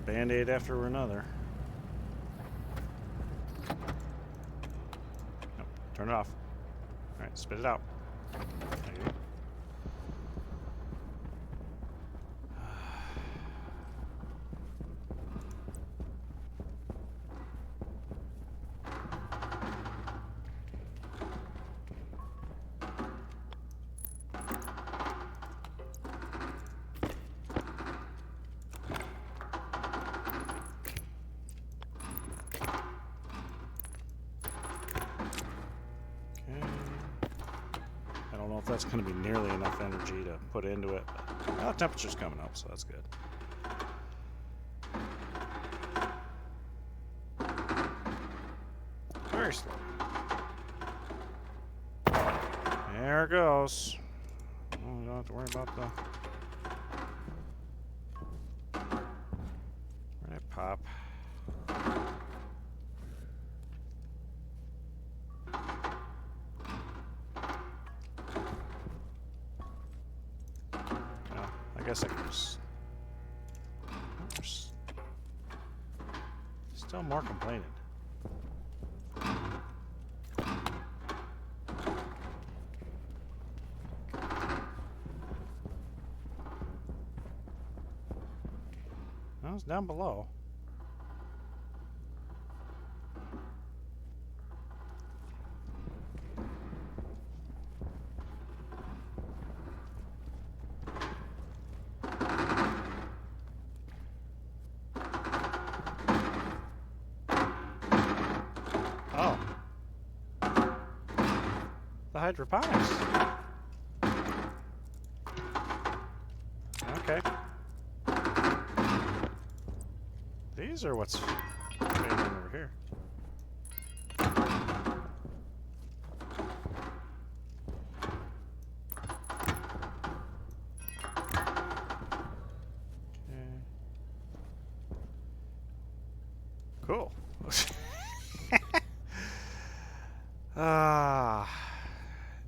Band-aid after another. Nope, turn it off. Alright, spit it out. There you go. I don't know if that's going to be nearly enough energy to put into it. But, well, the temperature's coming up, so that's good. Very slow. There it goes. Oh, you don't have to worry about the... Where'd it pop? I guess I can just... There's still more complaining. No, it's down below. Oh. The hydroponics. Okay. These are what's going on over here. Okay. Cool.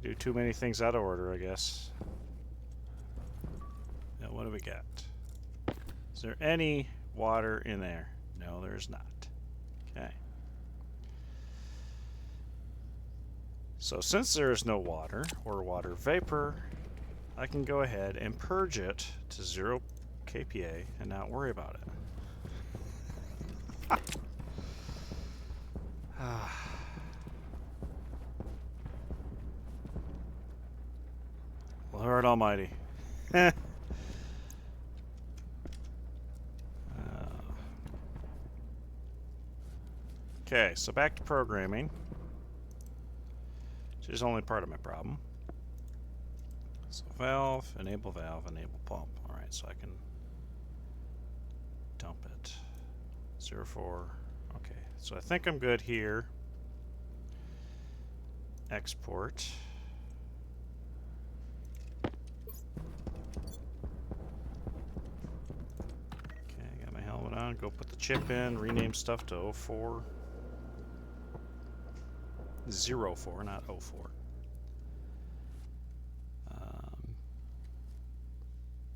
Do too many things out of order, I guess. Now, what do we got? Is there any water in there? No, there's not. Okay. So since there is no water or water vapor, I can go ahead and purge it to 0 kPa and not worry about it. Lord Almighty. Okay, so back to programming, which is only part of my problem. So valve, enable pump. Alright, so I can dump it. 04. Okay, so I think I'm good here. Export. Okay, got my helmet on. Go put the chip in, rename stuff to 04. 04, not 04.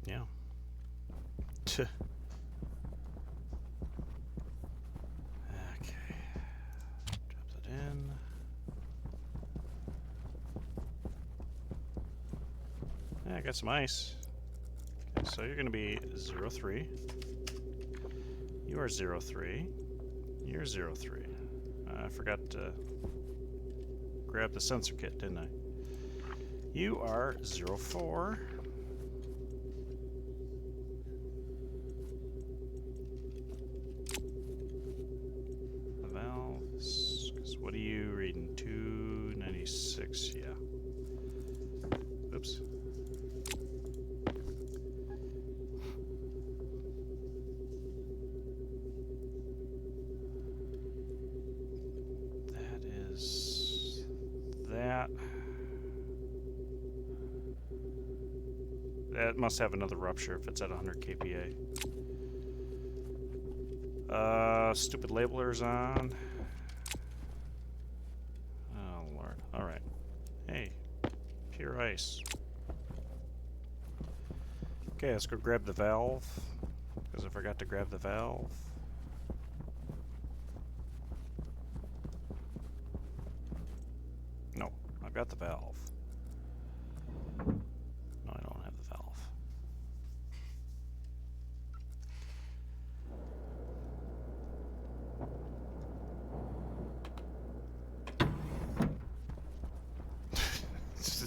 Yeah. Okay. Drop that in. Yeah, I got some ice. Okay, so you're going to be 03. You are 03. You're 03. I forgot to grab the sensor kit, didn't I? You are 04. The valves, because what are you reading? 296, yeah. Oops. That is that. That must have another rupture if it's at 100 kPa. Stupid labeler's on. Alright. Hey. Pure ice. Okay, let's go grab the valve. Because I forgot to grab the valve. No, I've got the valve. No, I don't have the valve.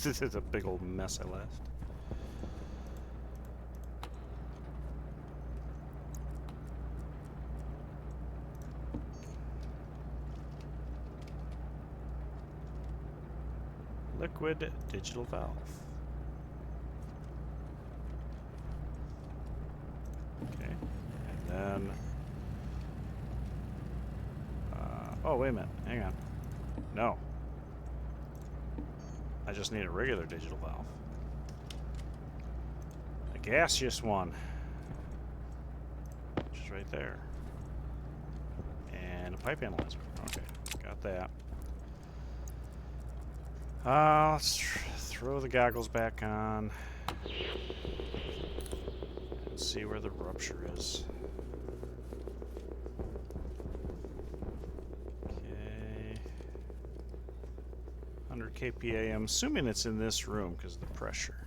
This is a big old mess I left. Liquid digital valve. Okay, and then... oh, wait a minute. Hang on. No. I just need a regular digital valve. A gaseous one. Which is right there. And a pipe analyzer. Okay, got that. Let's throw the goggles back on. And see where the rupture is. 100 kPa. I'm assuming it's in this room because of the pressure.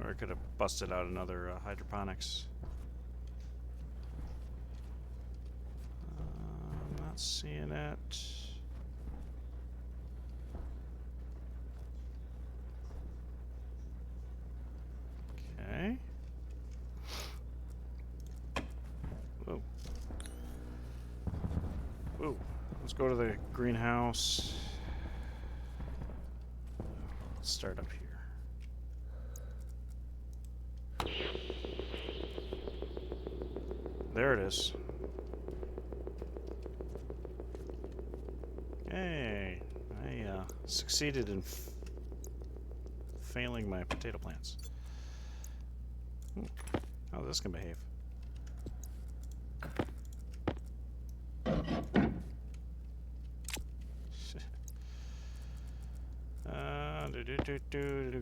Or I could have busted out another hydroponics. I'm not seeing it. Okay. Whoa. Whoa. Let's go to the greenhouse. Let's start up here. There it is. Hey, I succeeded in failing my potato plants. How this can behave?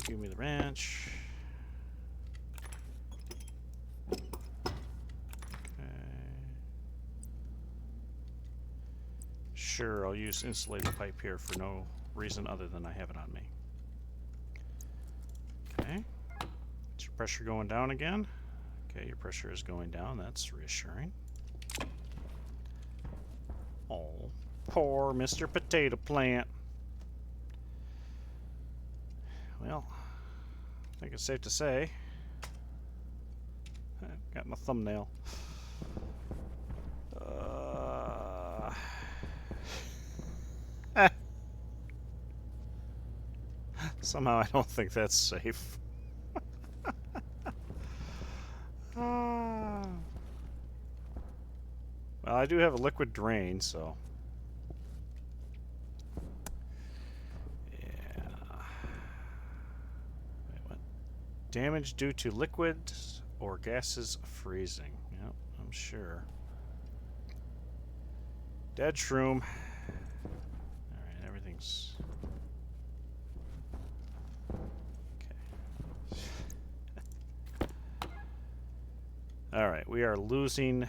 Give me the ranch. Okay. Sure, I'll use insulated pipe here for no reason other than I have it on me. Okay. Is your pressure going down again? Okay, your pressure is going down. That's reassuring. Oh, poor Mr. Potato Plant. Well, I think it's safe to say I've got my thumbnail. Somehow I don't think that's safe. Well, I do have a liquid drain, so... yeah. Wait, what? Damage due to liquid or gases freezing. Yep, I'm sure. Dead shroom. Alright, everything's... Alright, we are losing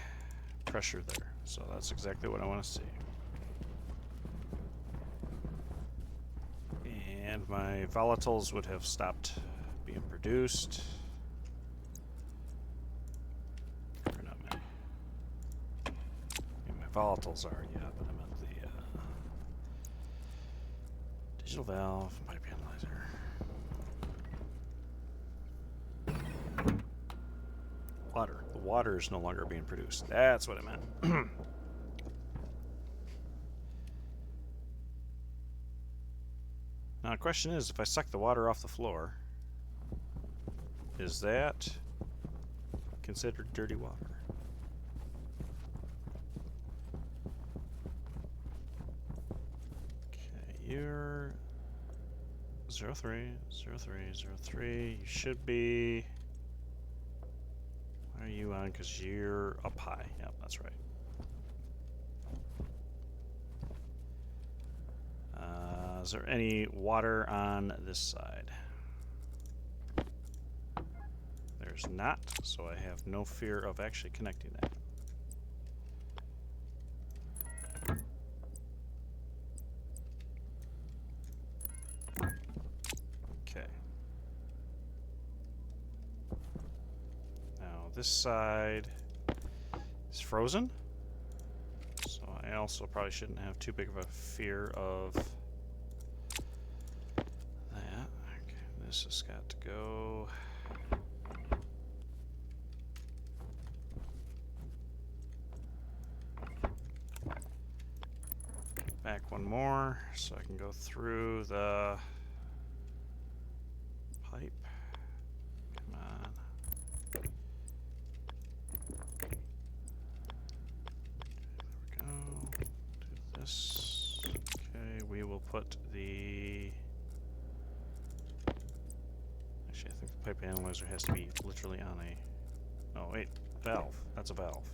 pressure there, so that's exactly what I want to see. And my volatiles would have stopped being produced. Or not my volatiles are, yeah, but I meant the digital valve, pipe analyzer. Water. The water is no longer being produced. That's what I meant. Now the question is, if I suck the water off the floor, is that considered dirty water? Okay, you're 03, 03, 03. You should be... Are you on? Because you're up high. Yep, that's right. Is there any water on this side? There's not, so I have no fear of actually connecting that. Okay. Now this side is frozen, so I also probably shouldn't have too big of a fear of that. Okay, this has got to go. Back one more so I can go through the pipe. Come on. There we go. Do this. Okay, we will put the... Actually, I think the pipe analyzer has to be literally on a... Oh, wait. Valve. That's a valve.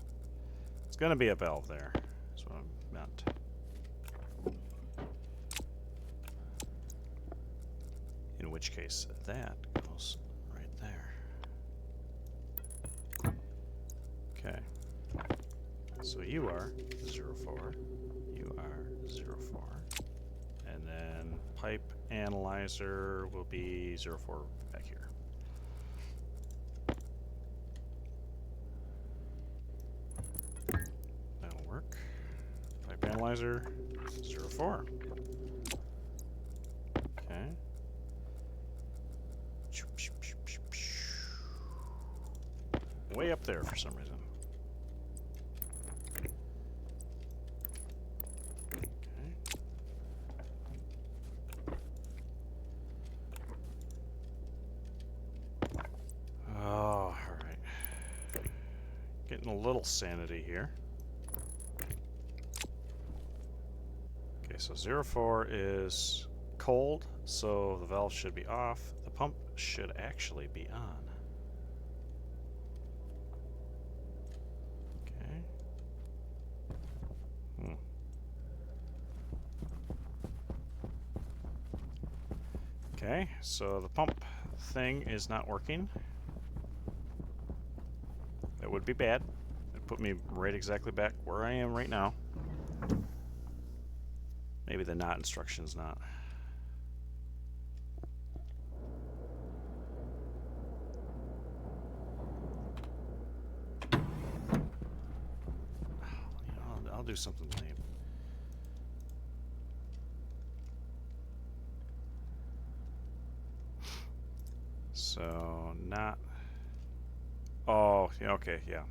It's going to be a valve there. That's what I meant. In which case, that goes right there. Okay. So you are 04. You are 04. And then pipe analyzer will be 04 back here. That'll work. Pipe analyzer 04. Okay. Way up there for some reason. Okay. Oh, all right. Getting a little sanity here. Okay, so 04 is cold, so the valve should be off. The pump should actually be on. Okay, so the pump thing is not working. That would be bad. It put me right exactly back where I am right now. Maybe the not instruction's not. I'll do something lame. So, not... Oh, yeah, okay, yeah.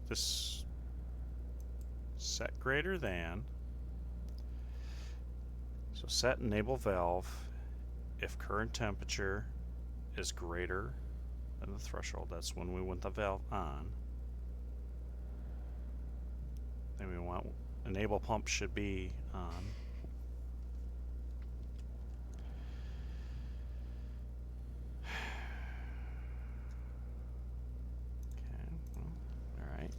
This... Set greater than... So set enable valve if current temperature is greater than the threshold. That's when we want the valve on. Then we want enable pump should be on. Okay, well, all right.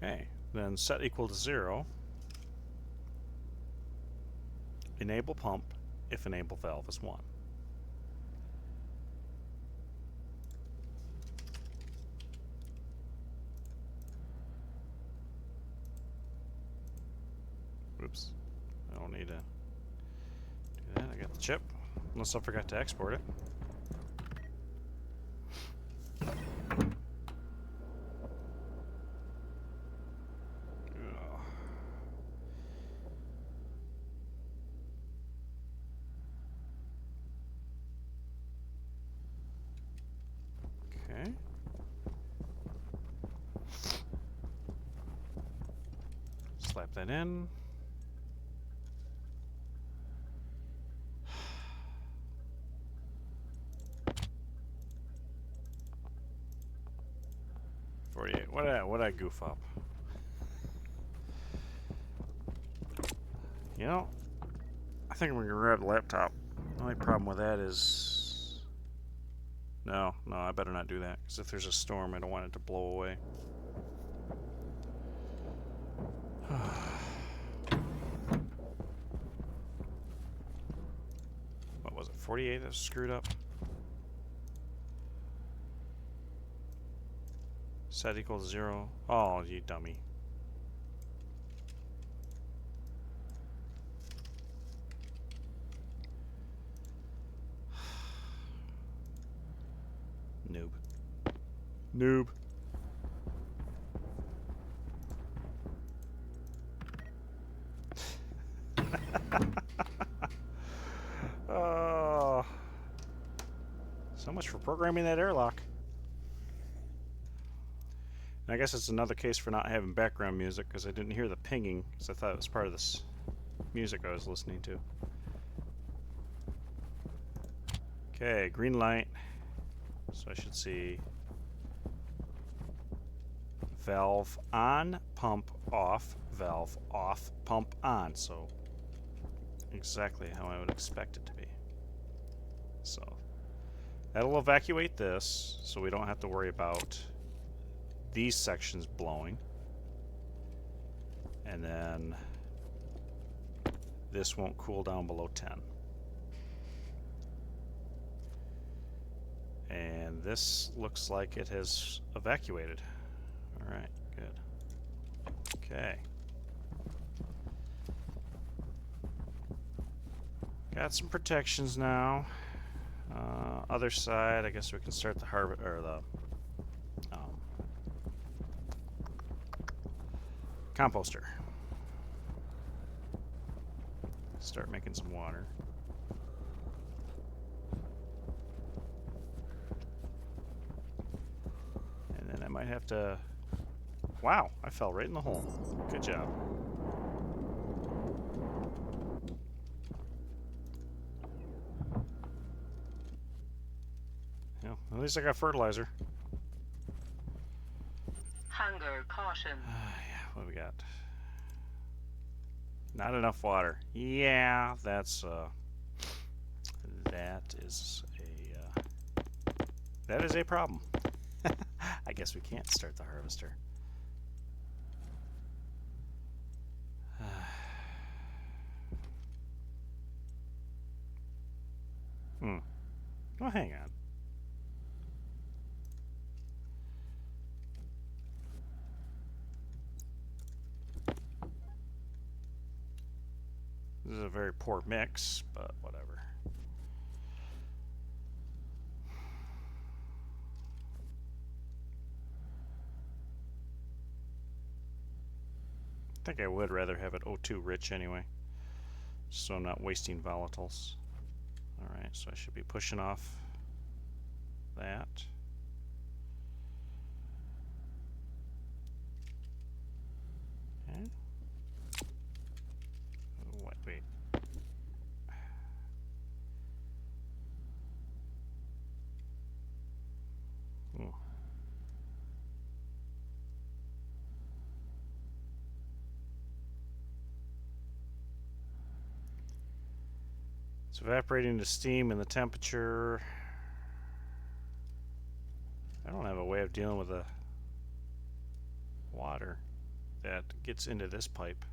Okay, then set equal to 0. Enable pump if enable valve is 1. Oops. I don't need to do that. I got the chip. Unless I forgot to export it. Okay. Slap that in. What I goof up? You know, I think I'm gonna grab the laptop. The only problem with that is, no, I better not do that, because if there's a storm, I don't want it to blow away. What was it? 48 that was screwed up. Set equals 0. Oh, you dummy. Noob. Oh. So much for programming that airlock. And I guess it's another case for not having background music, because I didn't hear the pinging, because I thought it was part of this music I was listening to. Okay, green light. So I should see valve on, pump off, valve off, pump on. So exactly how I would expect it to be. So that'll evacuate this, so we don't have to worry about these sections blowing. And then this won't cool down below 10. And this looks like it has evacuated. All right, good. Okay. Got some protections now. Other side, I guess we can start the composter. Start making some water. And then I might have to... Wow, I fell right in the hole. Good job. Yeah, at least I got fertilizer. Hunger caution. Yeah, what do we got? Not enough water. Yeah, that is a problem. I guess we can't start the harvester. Well, hang on. This is a very poor mix, but whatever. I think I would rather have it O2 rich anyway, so I'm not wasting volatiles. Alright, so I should be pushing off that. Okay. Wait. Ooh. It's evaporating the steam and the temperature. I don't have a way of dealing with the water that gets into this pipe.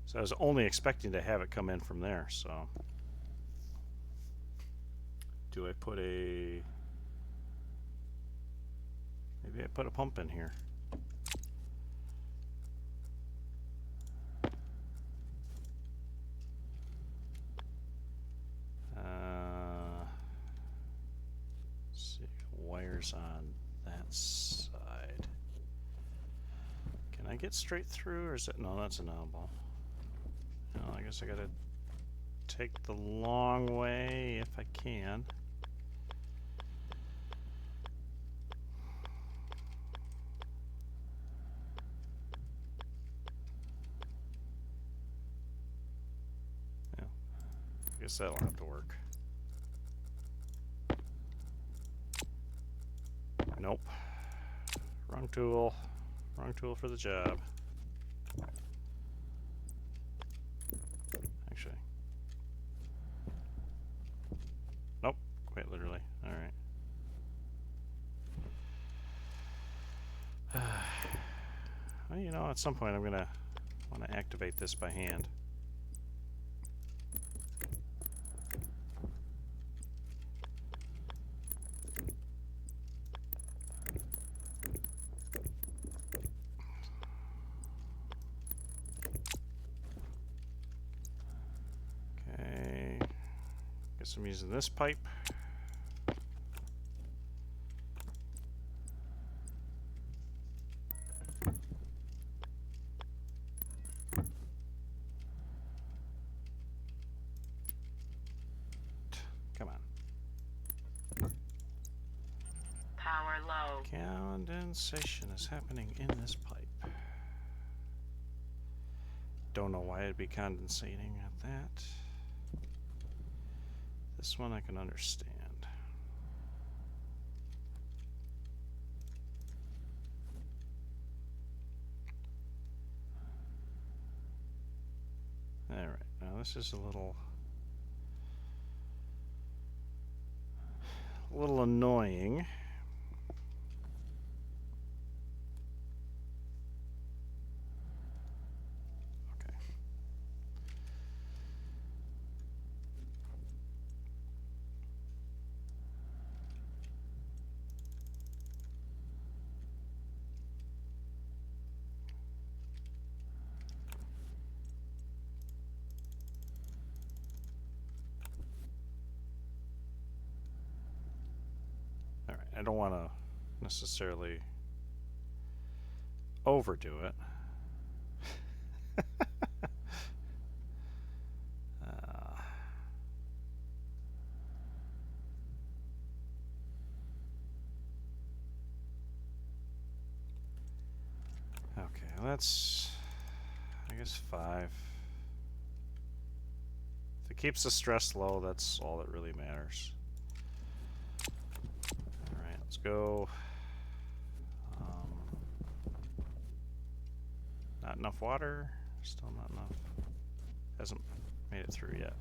So I was only expecting to have it come in from there, so. Do I put a... Maybe I put a pump in here. Let's see, wires on that side. Can I get straight through, or is it... No, that's an elbow. Well, I guess I gotta take the long way if I can. Yeah, I guess that'll have to work. Nope. Wrong Wrong tool. Wrong tool for the job. Actually. Nope. Quite literally. Alright. Well, you know, at some point I'm gonna want to activate this by hand. Okay. Guess I'm using this pipe. Come on. Power low. Condensation is happening in this pipe. Don't know why it'd be condensating at that. This one I can understand. Alright, now this is a little annoying. Okay. Alright, I don't want to necessarily overdo it. Okay, let's, I guess 5. If it keeps the stress low, that's all that really matters. Alright, let's go. Not enough water. Still not enough. Hasn't made it through yet.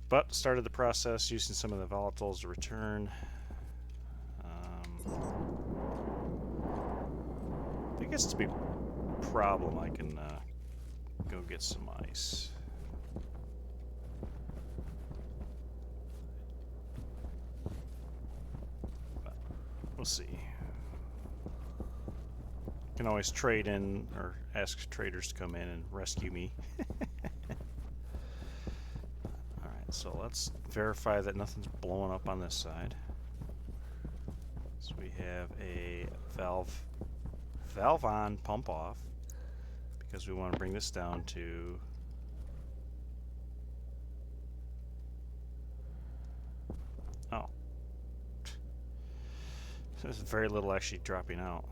But started the process using some of the volatiles to return. If it gets to be a problem, I can go get some ice. But we'll see. Can always trade in or ask traders to come in and rescue me. Alright, so let's verify that nothing's blowing up on this side. So we have a valve on, pump off, because we want to bring this down to there's very little actually dropping out.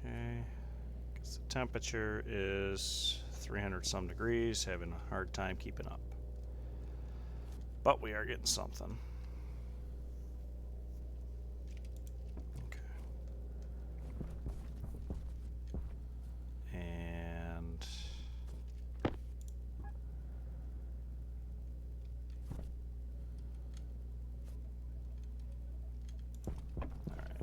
Okay, because the temperature is 300 some degrees, having a hard time keeping up. But we are getting something. Okay. And all right.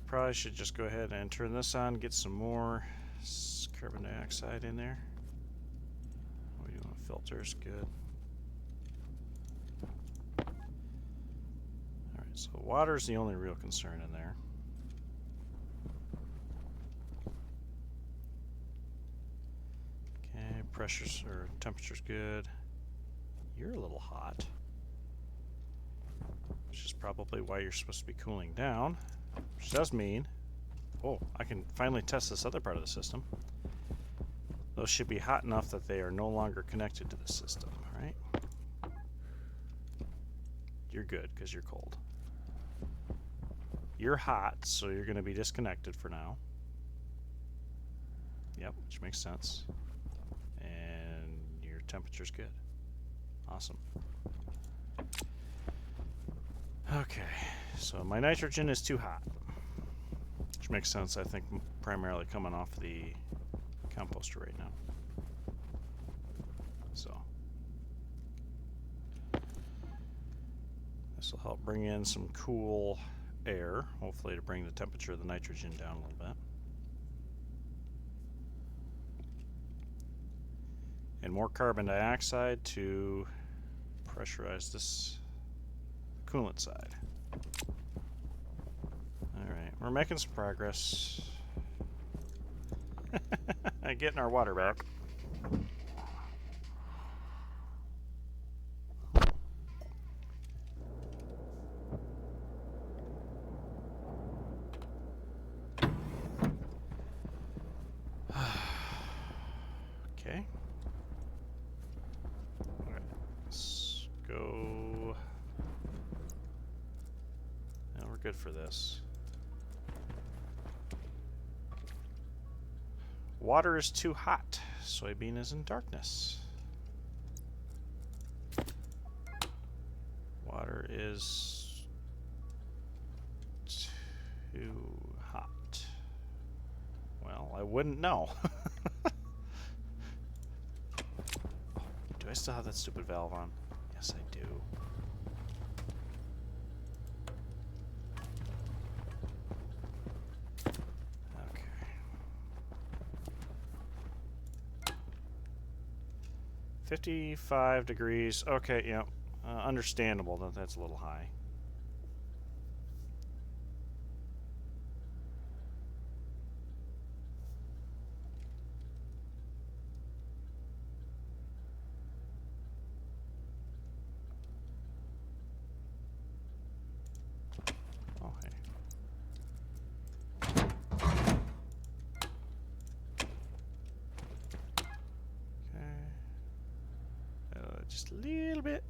Probably should just go ahead and turn this on, get some more carbon dioxide in there. What do you want? Filters, good. Alright, so water's the only real concern in there. Okay, pressure's or temperature's good. You're a little hot, which is probably why you're supposed to be cooling down. Which does mean, oh, I can finally test this other part of the system. Those should be hot enough that they are no longer connected to the system, right? You're good because you're cold. You're hot, so you're going to be disconnected for now. Yep, which makes sense. And your temperature's good. Awesome. Okay, so my nitrogen is too hot. Which makes sense, I think, primarily coming off the composter right now. So this will help bring in some cool air, hopefully to bring the temperature of the nitrogen down a little bit. And more carbon dioxide to pressurize this coolant side. Alright, we're making some progress. Getting our water back. Okay. Alright, let's go. Now we're good for this. Water is too hot. Soybean is in darkness. Water is too hot. Well, I wouldn't know. Do I still have that stupid valve on? Yes, I do. Okay. 55 degrees. Okay, yeah. Understandable that that's a little high. Oh, hey. Okay. Just a little bit.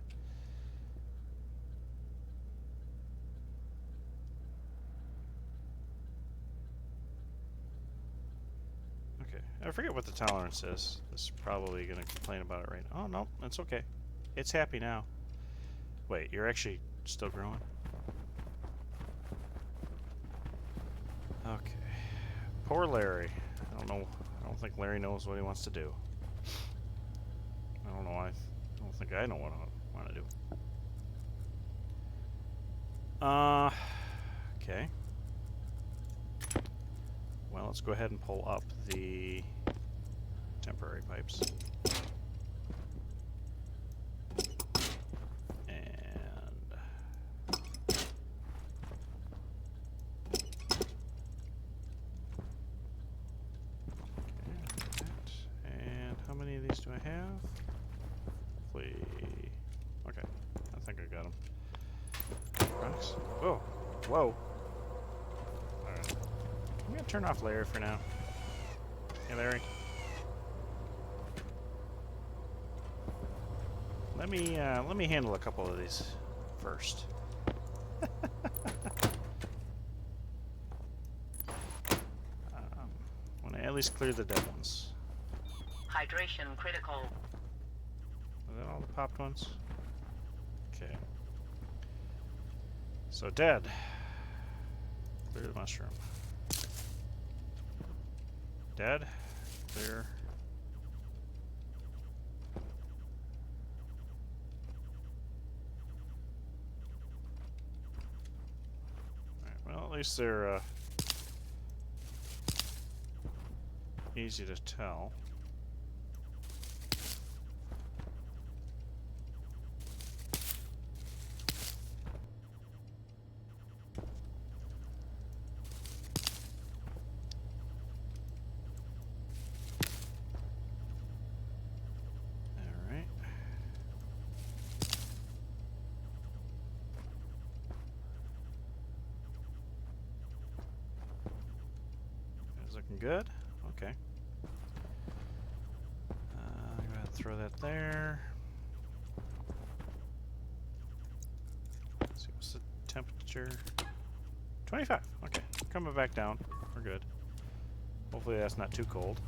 Okay. I forget what the tolerance is. This is probably going to complain about it right now. Oh, no. That's okay. It's happy now. Wait, you're actually still growing? Okay. Poor Larry. I don't know. I don't think Larry knows what he wants to do. I don't know. I don't think I know what I want to do. Okay. Well, let's go ahead and pull up the temporary pipes. And and how many of these do I have? Hopefully, okay. I think I got them. Oh, whoa. Alright. I'm gonna turn off Larry for now. Hey, Larry. Let me handle a couple of these first. Want to at least clear the dead ones. Hydration critical. Are that all the popped ones? Okay. So dead. Clear the mushroom. Dead. Clear. Alright, well, at least they're easy to tell. Looking good. Okay. throw that there. Let's see, what's the temperature? 25. Okay, coming back down. We're good. Hopefully that's not too cold.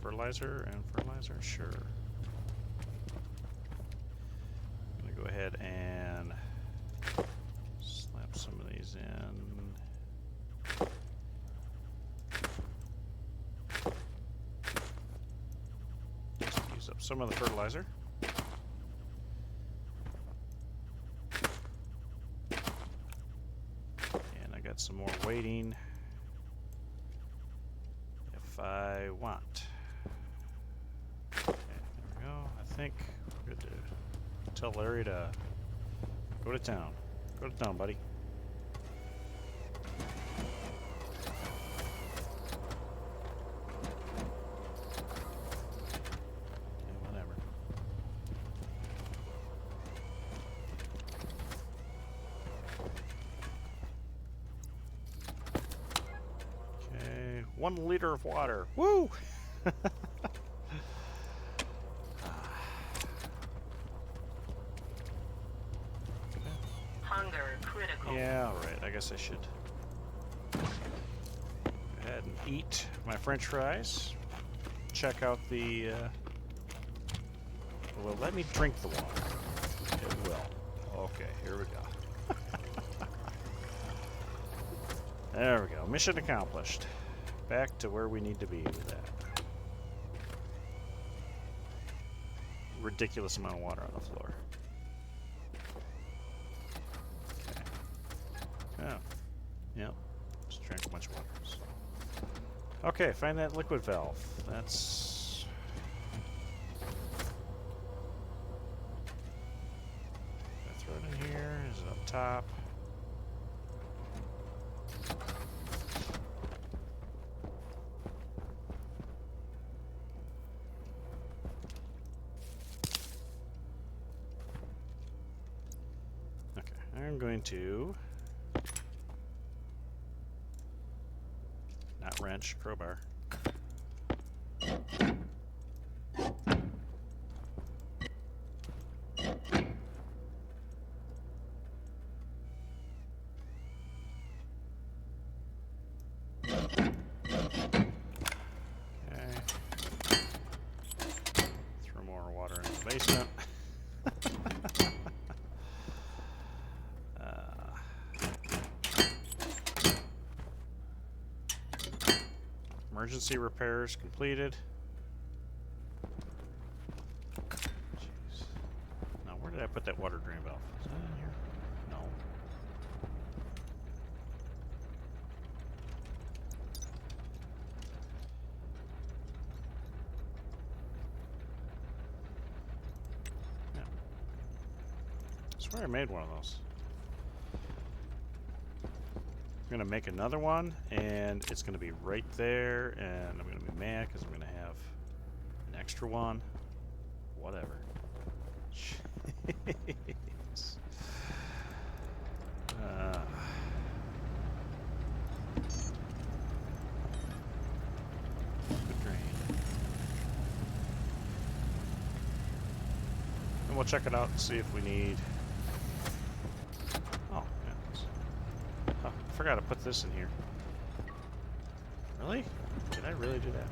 Fertilizer and fertilizer, sure. I'm gonna go ahead and slap some of these in. Just use up some of the fertilizer. And I got some more waiting if I want. Okay, there we go. I think we're good to tell Larry to go to town. Go to town, buddy. Whatever. Okay, 1 liter of water. Woo! Hunger critical. Yeah, alright. I guess I should go ahead and eat my french fries. Check out the... Well, let me drink the water. It will. Okay, here we go. There we go. Mission accomplished. Back to where we need to be with that. Ridiculous amount of water on the floor. Oh, yep. Just drank a bunch of water. Okay, find that liquid valve. That's... I throw it in here. Is it up top? Okay, I'm going to... Not wrench, crowbar. Okay. Throw more water in the basement. Emergency repairs completed. Jeez. Now, where did I put that water drain valve? Is that in here? No. Yeah. I swear I made one of those. I'm gonna make another one, and it's gonna be right there, and I'm gonna be mad because I'm gonna have an extra one. Whatever. Jeez. Good drain. And we'll check it out and see if we need... Oh, yeah. Oh, I forgot to put this in here. Really? Did I really do that?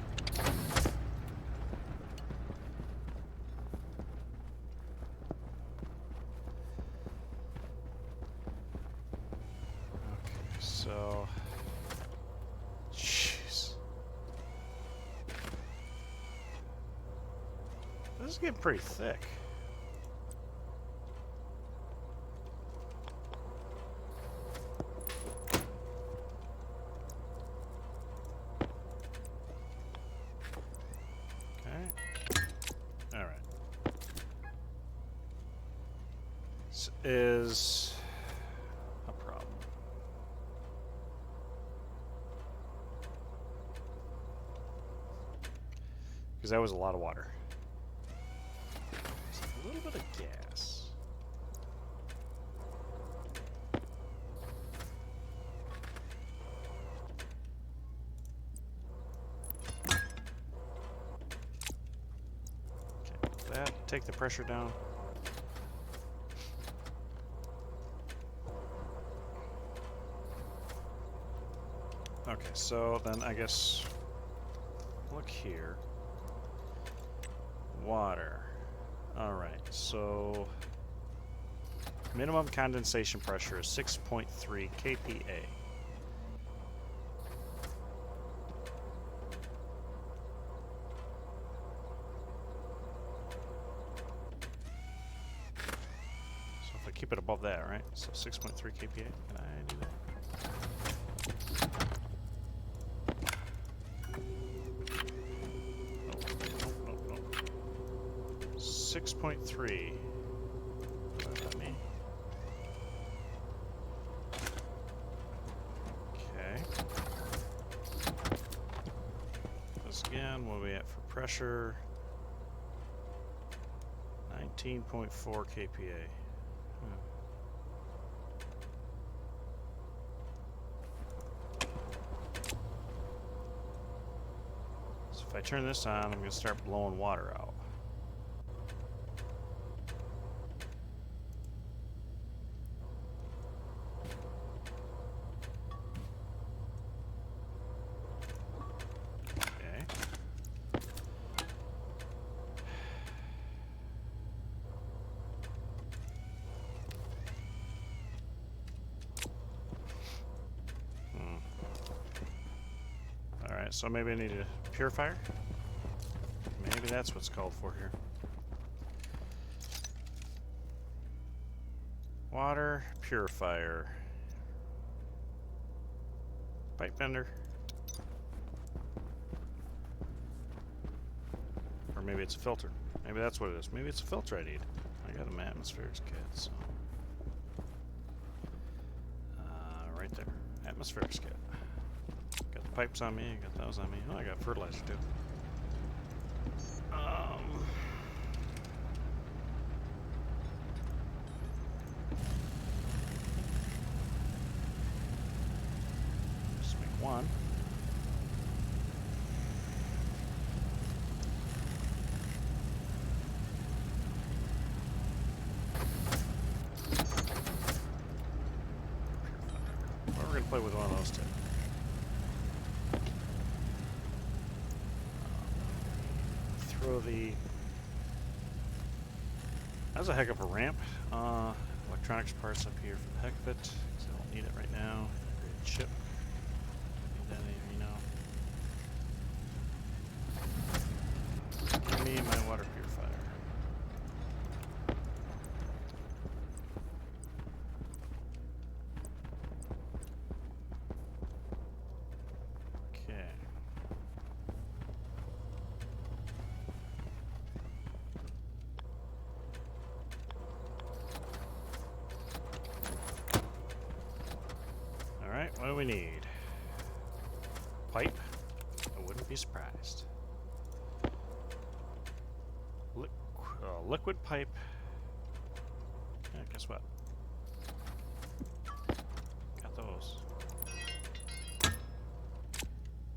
Okay, so... Jeez. This is getting pretty thick. Is a problem. Because that was a lot of water. Just a little bit of gas. Okay. take the pressure down? Okay, so then I guess look here. Water. Alright, so minimum condensation pressure is 6.3 kPa. So if I keep it above that, right? So 6.3 kPa. Can I do that? 6.3. What does that mean? Okay. This again, what are we at for pressure? 19.4 kPa. So if I turn this on, I'm going to start blowing water out. Alright, so maybe I need a purifier? Maybe that's what's called for here. Water purifier. Pipe bender. Or maybe it's a filter. Maybe that's what it is. Maybe it's a filter I need. I got an atmospherics kit, so. Right there. Atmospherics kit. Got the pipes on me, got those on me. Oh, I got fertilizer too. Just make one. Well, we're gonna play with one of those two. Throw the. That's a heck of a ramp. Electronics parts up here for the heck of it, because I don't need it right now. Great chip. Need that any, Give me my water purifier. Okay. Alright, what do we need? Pipe? I wouldn't be surprised. Liquid pipe. Yeah, guess what? Got those.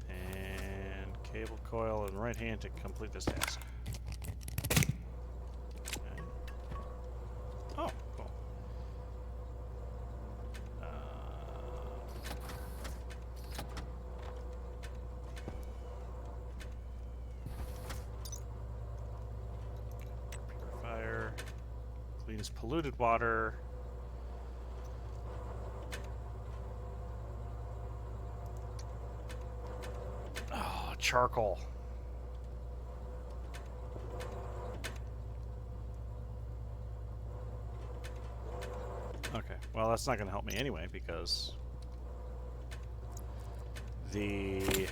And cable coil in right hand to complete this task. Okay. Oh, cool. Purifier. Cleans polluted water. Oh, charcoal. Okay, well that's not going to help me anyway because the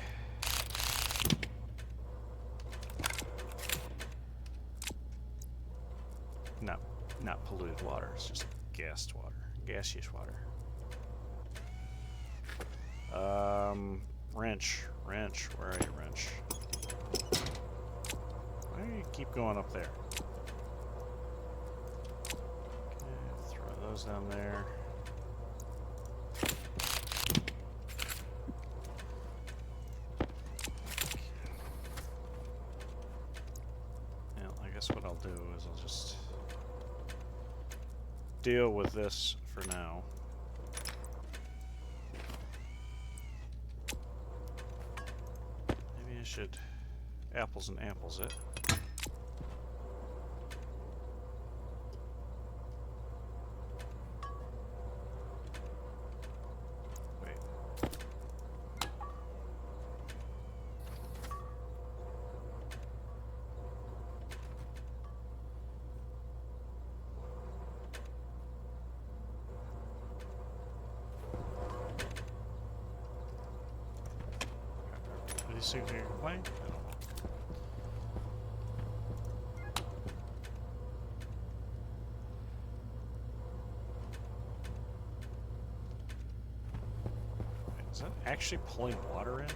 not polluted water, it's just gassed water, gaseous water. Wrench, where are you, wrench? Why do you keep going up there? Okay, throw those down there. Well, I guess what I'll do is I'll just deal with this for now. Maybe I should apples and apples it. Wait. Are these things you're playing? I don't know. Is that actually pulling water in?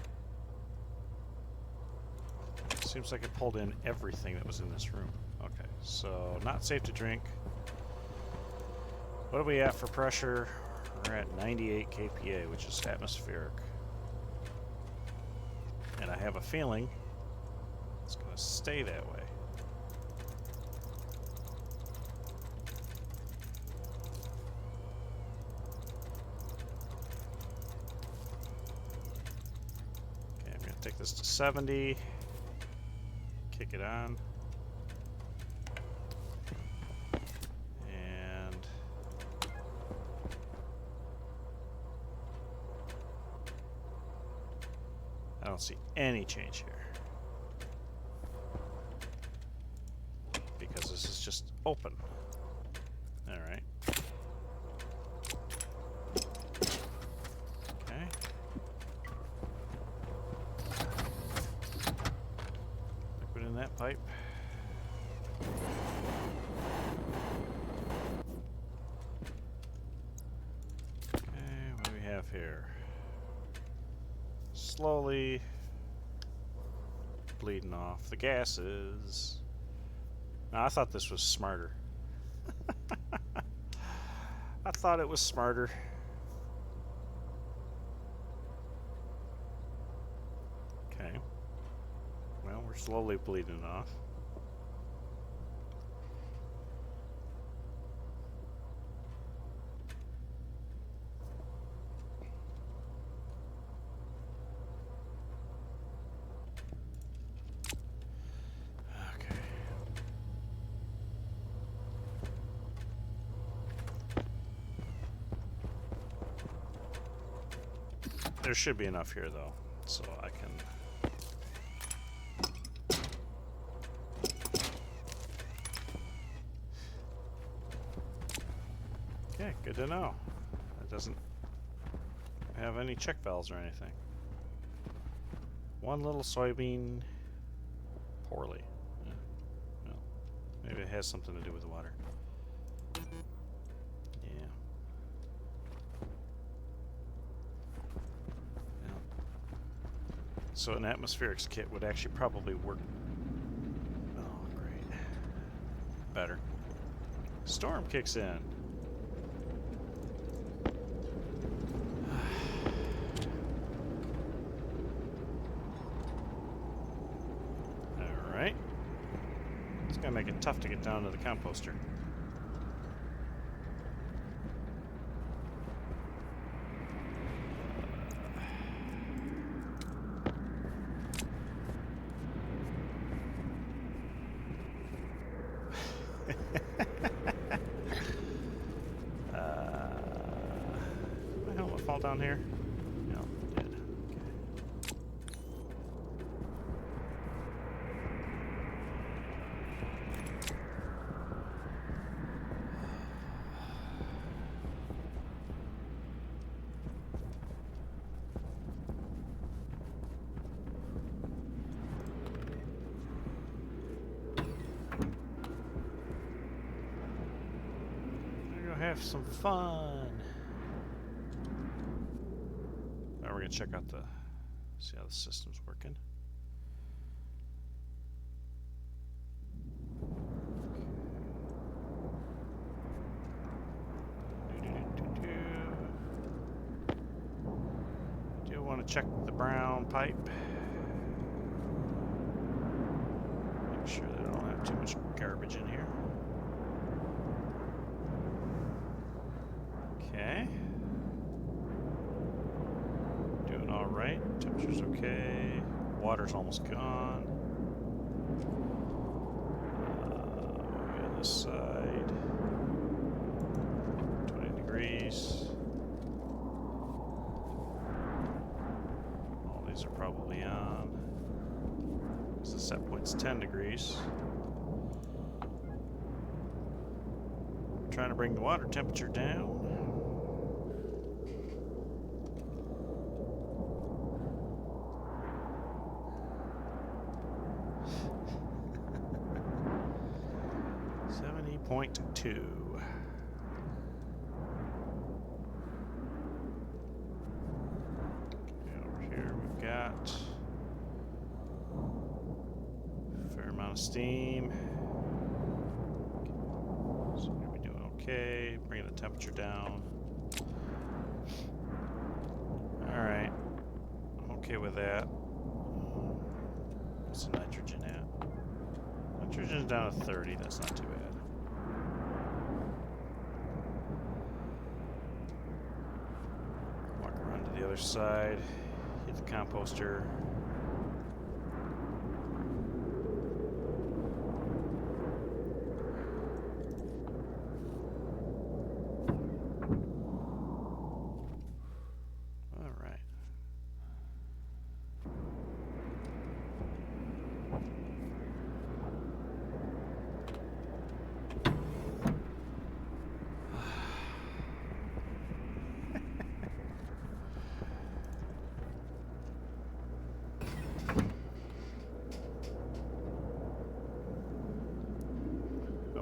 Seems like it pulled in everything that was in this room. Okay, so not safe to drink. What are we at for pressure? We're at 98 kPa, which is atmospheric. And I have a feeling it's going to stay that way. Okay, I'm going to take this to 70. Kick it on. And I don't see any change here. Because this is just open. Alright. Okay. Liquid in that pipe. Okay, what do we have here? Slowly bleeding off the gases. Now, I thought this was smarter. I thought it was smarter. Okay. Well, we're slowly bleeding off. Okay. There should be enough here, though, so I can... Okay, good to know. It doesn't have any check valves or anything. One little soybean poorly. Yeah. Well, maybe it has something to do with the water. Yeah. Well, so an atmospherics kit would actually probably work. Oh, great. Better. Storm kicks in. Alright. It's gonna make it tough to get down to the composter. My helmet fall down here? No, it did. We're gonna have some fun. Now we're gonna check out the, see how the system's working. Do want to check the brown pipe. Make sure they don't have too much garbage in here. Okay. Doing all right. Temperature's okay. Water's almost gone. On this side. 20 degrees. All these are probably on. Because the set point's 10 degrees. Trying to bring the water temperature down. .2. Over here we've got a fair amount of steam. So we're doing okay. Bringing the temperature down. Alright. I'm okay with that. What's the nitrogen at? Nitrogen's down to 30. That's not too bad. The other side, hit the composter. All right.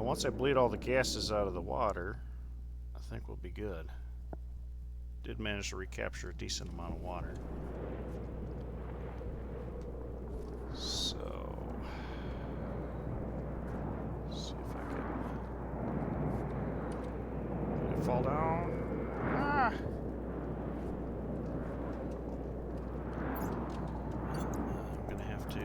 Once I bleed all the gases out of the water, I think we'll be good. Did manage to recapture a decent amount of water. So, let's see if I can. Did it fall down? Ah! I'm gonna have to.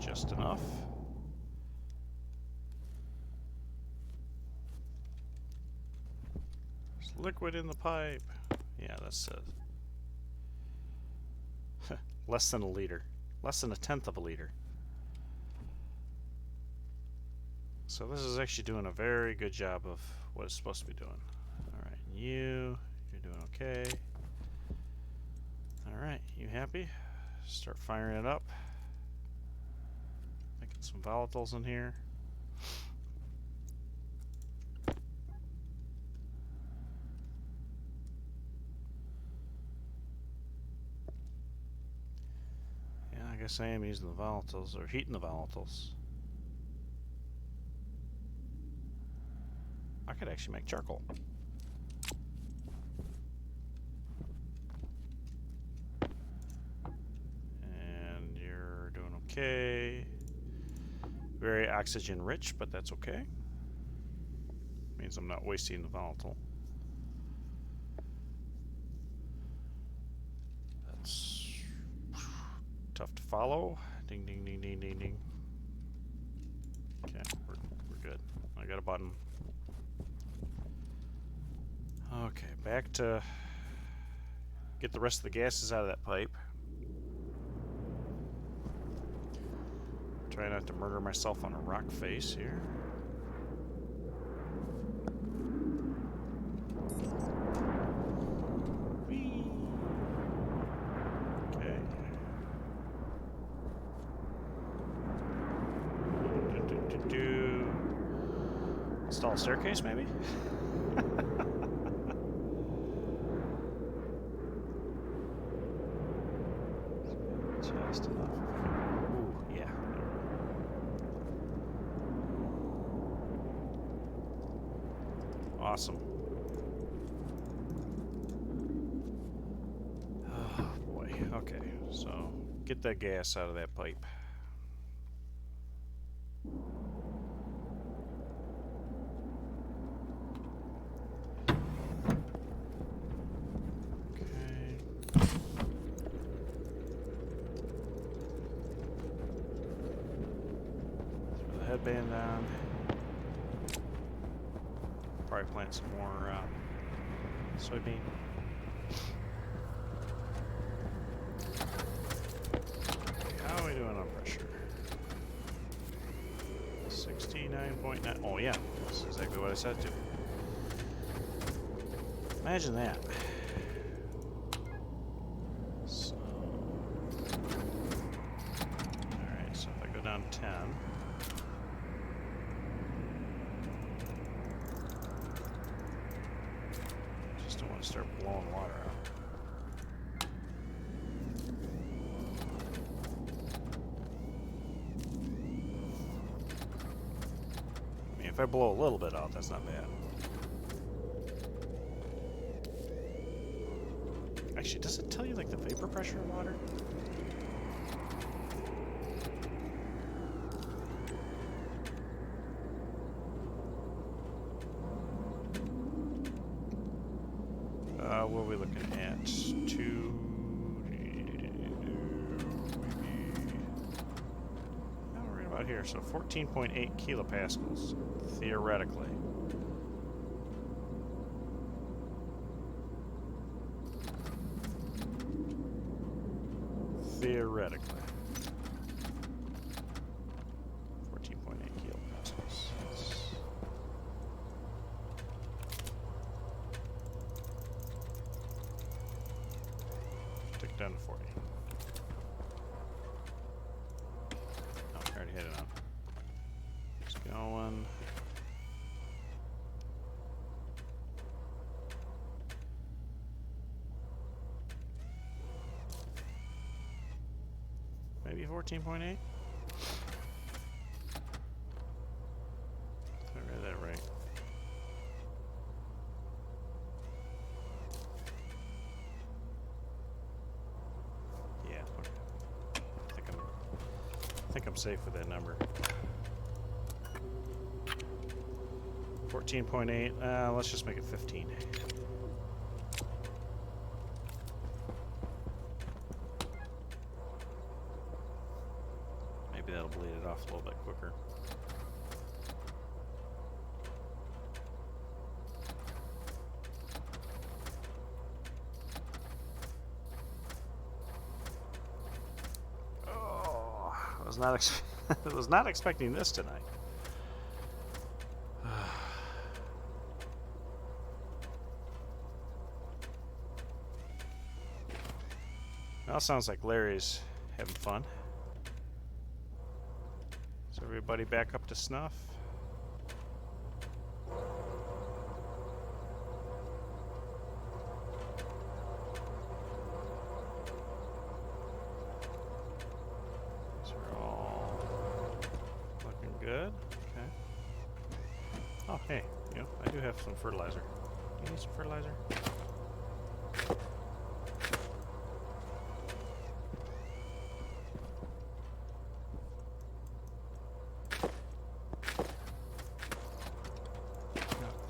Just enough. There's liquid in the pipe. Yeah, that's less than a liter. Less than a tenth of a liter. So this is actually doing a very good job of what it's supposed to be doing. Alright, you're doing okay. Alright, you happy? Start firing it up. Some volatiles in here. Yeah, I guess I am using the volatiles, or heating the volatiles. I could actually make charcoal. And you're doing okay. Very oxygen rich, but that's okay. Means I'm not wasting the volatile. That's tough to follow. Ding, ding, ding, ding, ding, ding. Okay, we're good. I got a button. Okay, back to get the rest of the gases out of that pipe. Try not to murder myself on a rock face here. Whee! Okay. Install a staircase, maybe? Just enough. Ooh, yeah. Awesome. Oh boy. Okay, so get that gas out of that pipe. band on. Probably plant some more soybean. How are we doing on pressure? 69.9. Oh yeah, that's exactly what I said to. Imagine that. So, alright, so if I go down 10. Just don't want to start blowing water out. I mean, if I blow a little bit out, that's not bad. Actually, does it tell you like the vapor pressure of water? What are we looking at? We're right about here. So 14.8 kilopascals, theoretically. Theoretically. 14.8 kilopascals. Take it down to 40. Oh, I already had it on. It's going. Maybe 14.8? I read that right. Yeah, okay. I think I'm safe with that number. 14.8. Let's just make it 15. Maybe that'll bleed it off a little bit quicker. Oh, I was not I was not expecting this tonight. Well, sounds like Larry's having fun. Is everybody back up to snuff? These are all looking good. Okay. Oh, hey, you know, I do have some fertilizer. You need some fertilizer?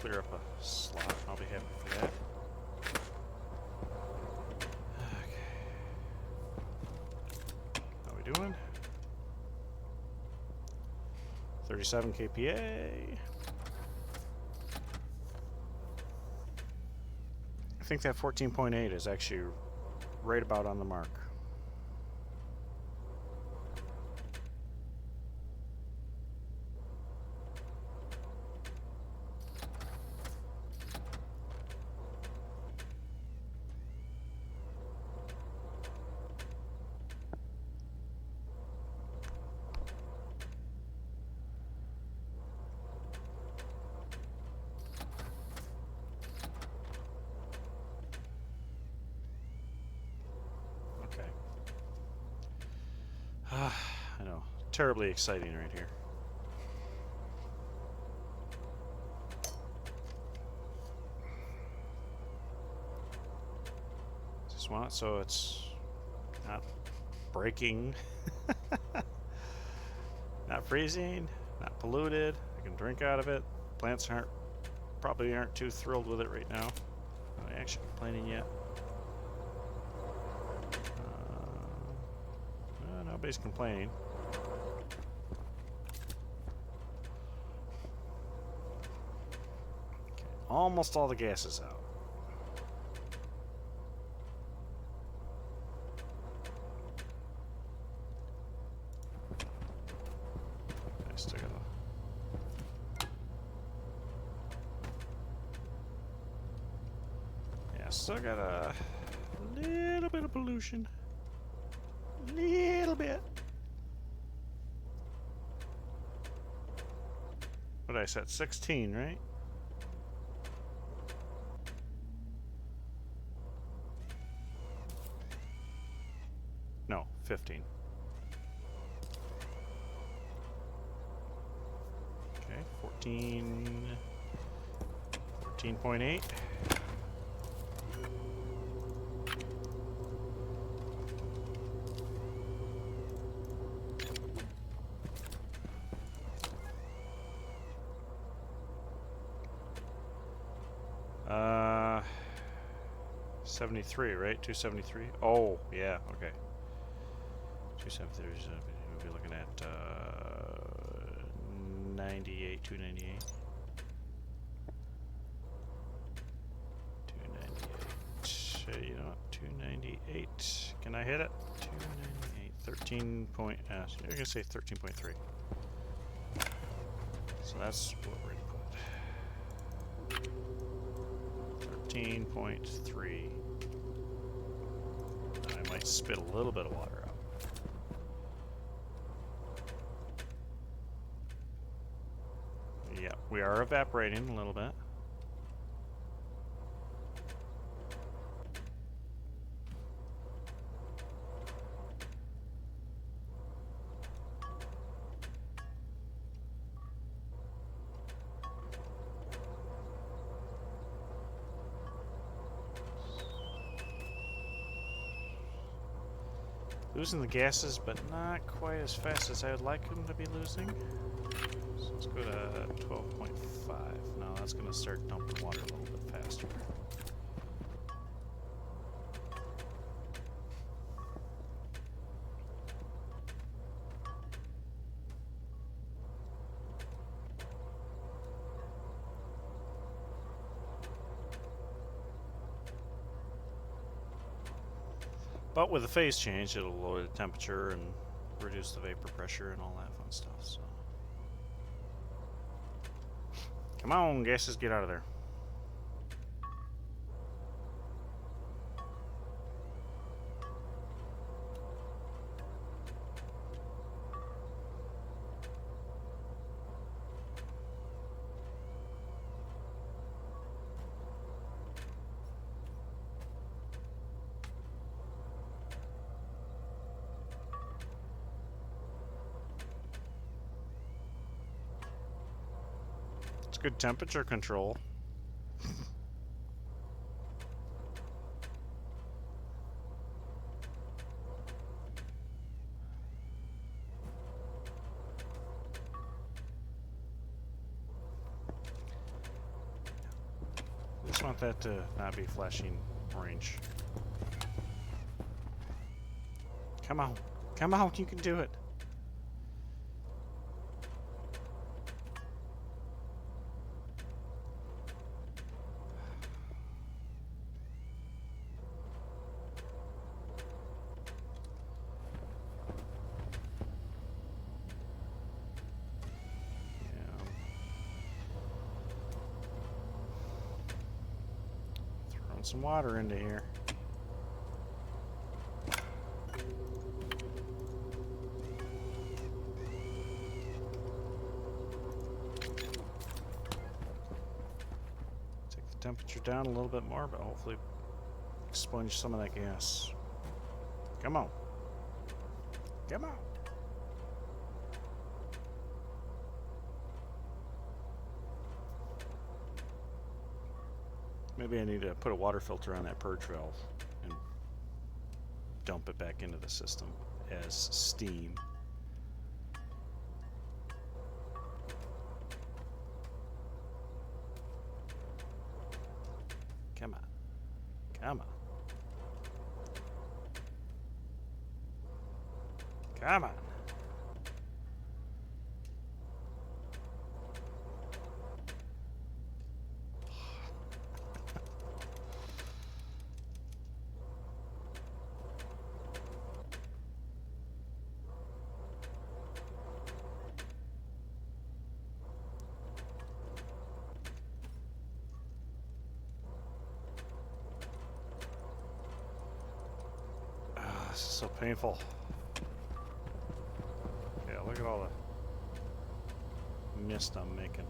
Clear up a slot. I'll be happy for that. Okay. How we doing? 37 kPa. I think that 14.8 is actually right about on the mark. I know. Terribly exciting right here. Just want it so it's not breaking, not freezing, not polluted. I can drink out of it. Plants probably aren't too thrilled with it right now. Not actually complaining yet. Nobody's complaining. almost all the gases out. I still gotta... Yeah, still got a little bit of pollution. Little bit. What did I set? 16, right? No, 15. Okay, 14.8. Uh, 73, right? 273. Oh, yeah. Okay. 273. We'll be looking at 98, 298. 298. You know what? 298. Can I hit it? 298. 13 point. You're gonna say 13.3. So that's what we're gonna put. 13.3. I might spit a little bit of water out. Yeah, we are evaporating a little bit. Losing the gases, but not quite as fast as I would like them to be losing. So let's go to 12.5. Now that's going to start dumping water a little bit faster. But with the phase change, it'll lower the temperature and reduce the vapor pressure and all that fun stuff. So, come on, gases, get out of there. It's good temperature control. Just want that to not be flashing orange. Come on. Come on, you can do it. Some water into here. Take the temperature down a little bit more, but hopefully expunge some of that gas. Come on. Come on. Maybe I need to put a water filter on that purge valve and dump it back into the system as steam. Come on. Come on. Come on. this is so painful. Yeah, look at all the mist I'm making.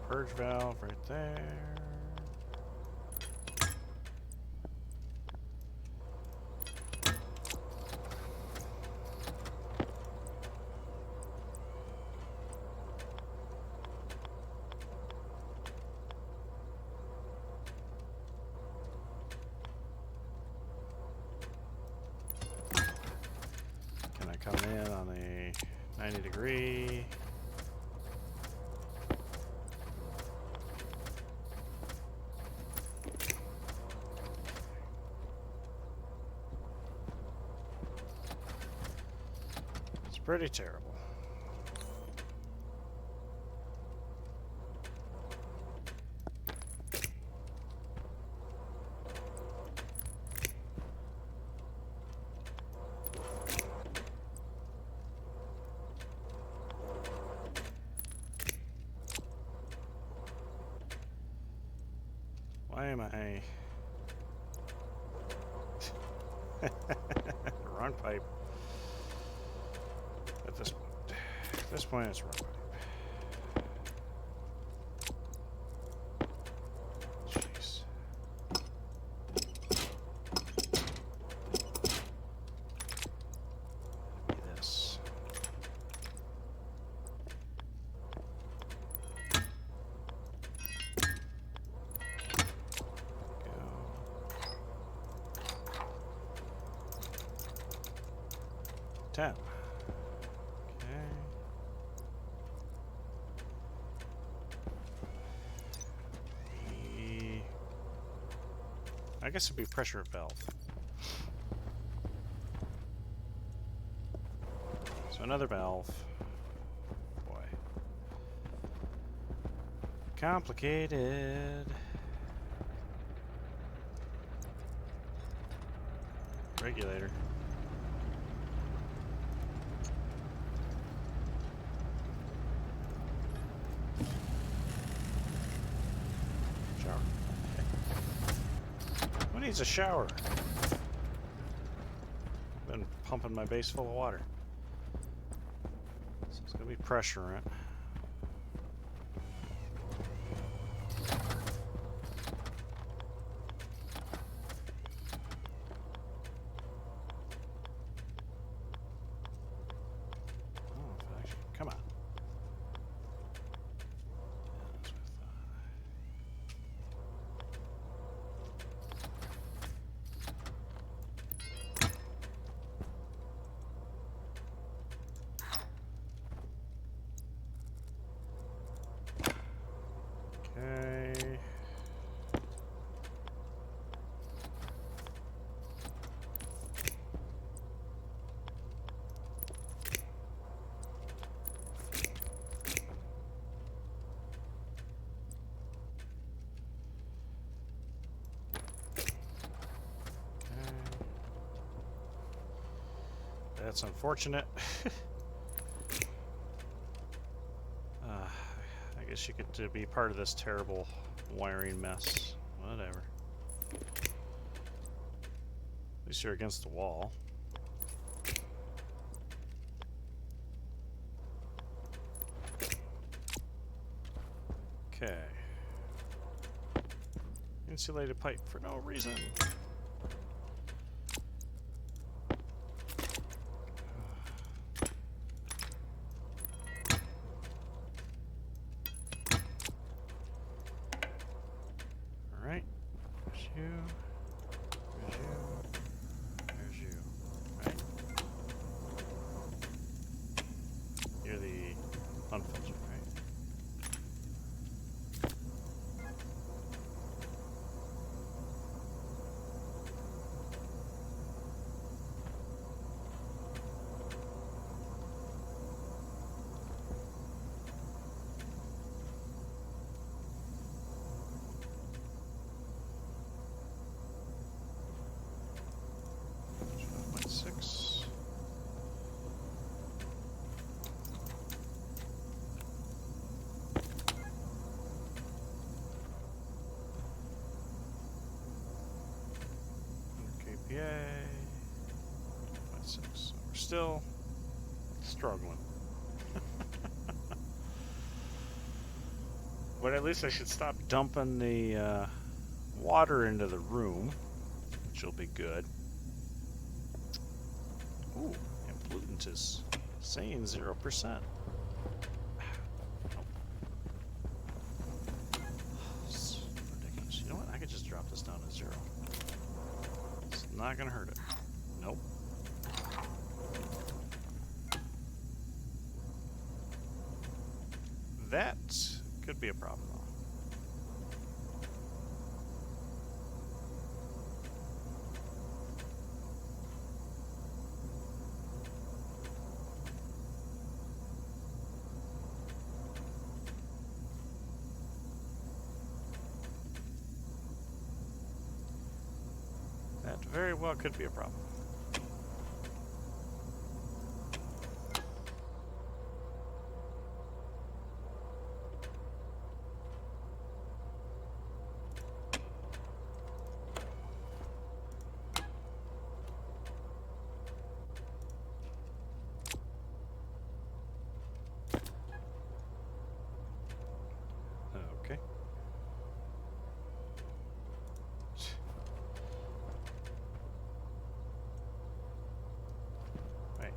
Purge valve right there. Can I come in on a 90-degree? Pretty terrible. Why am I... Wrong pipe. At this point, it's wrong pipe. Jeez. Give me this. Go. 10. I guess it'd be pressure valve. So another valve. Boy. Complicated. Regulator. Shower. Who needs a shower? Been pumping my base full of water. So it's gonna be pressure in it. Come on. Okay. That's unfortunate. I guess you get to be part of this terrible wiring mess. Whatever. At least you're against the wall. Okay. Insulated pipe for no reason. Alright. There's you. There's you. There's you. Right? You're the unfiltered, right? Six. KPA. 0.6. So we're still struggling. But at least I should stop dumping the water into the room, which will be good. Ooh, and pollutant is saying 0%. It's ridiculous. You know what? I could just drop this down to 0. It's not gonna hurt it. Nope. That could be a problem, though. That very well could be a problem. Okay. Right.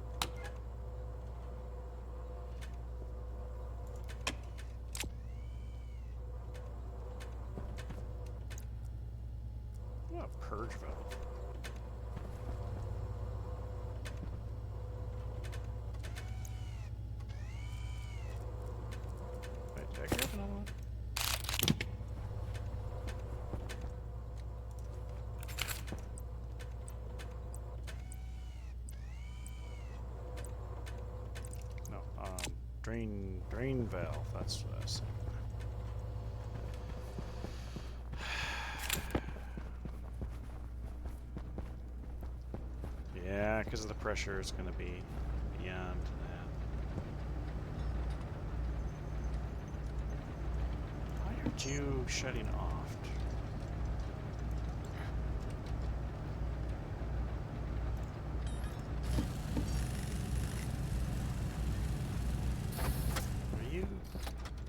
What a purge valve. Wait, did I grab another one? No, drain valve, that's what I was saying. Yeah, because of the pressure, it's going to be beyond that. Why aren't you shutting off? Are you?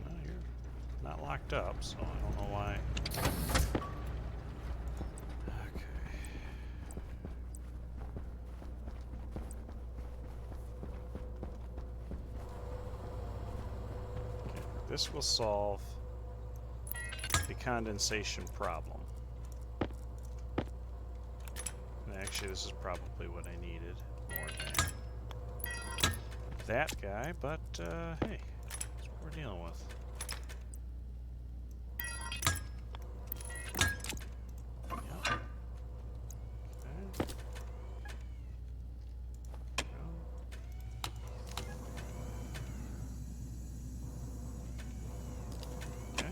No, you're not locked up, so I don't know why. Okay. This will solve the condensation problem. And actually, this is probably what I needed more than that guy, but hey, that's what we're dealing with. Yep. Okay. Okay.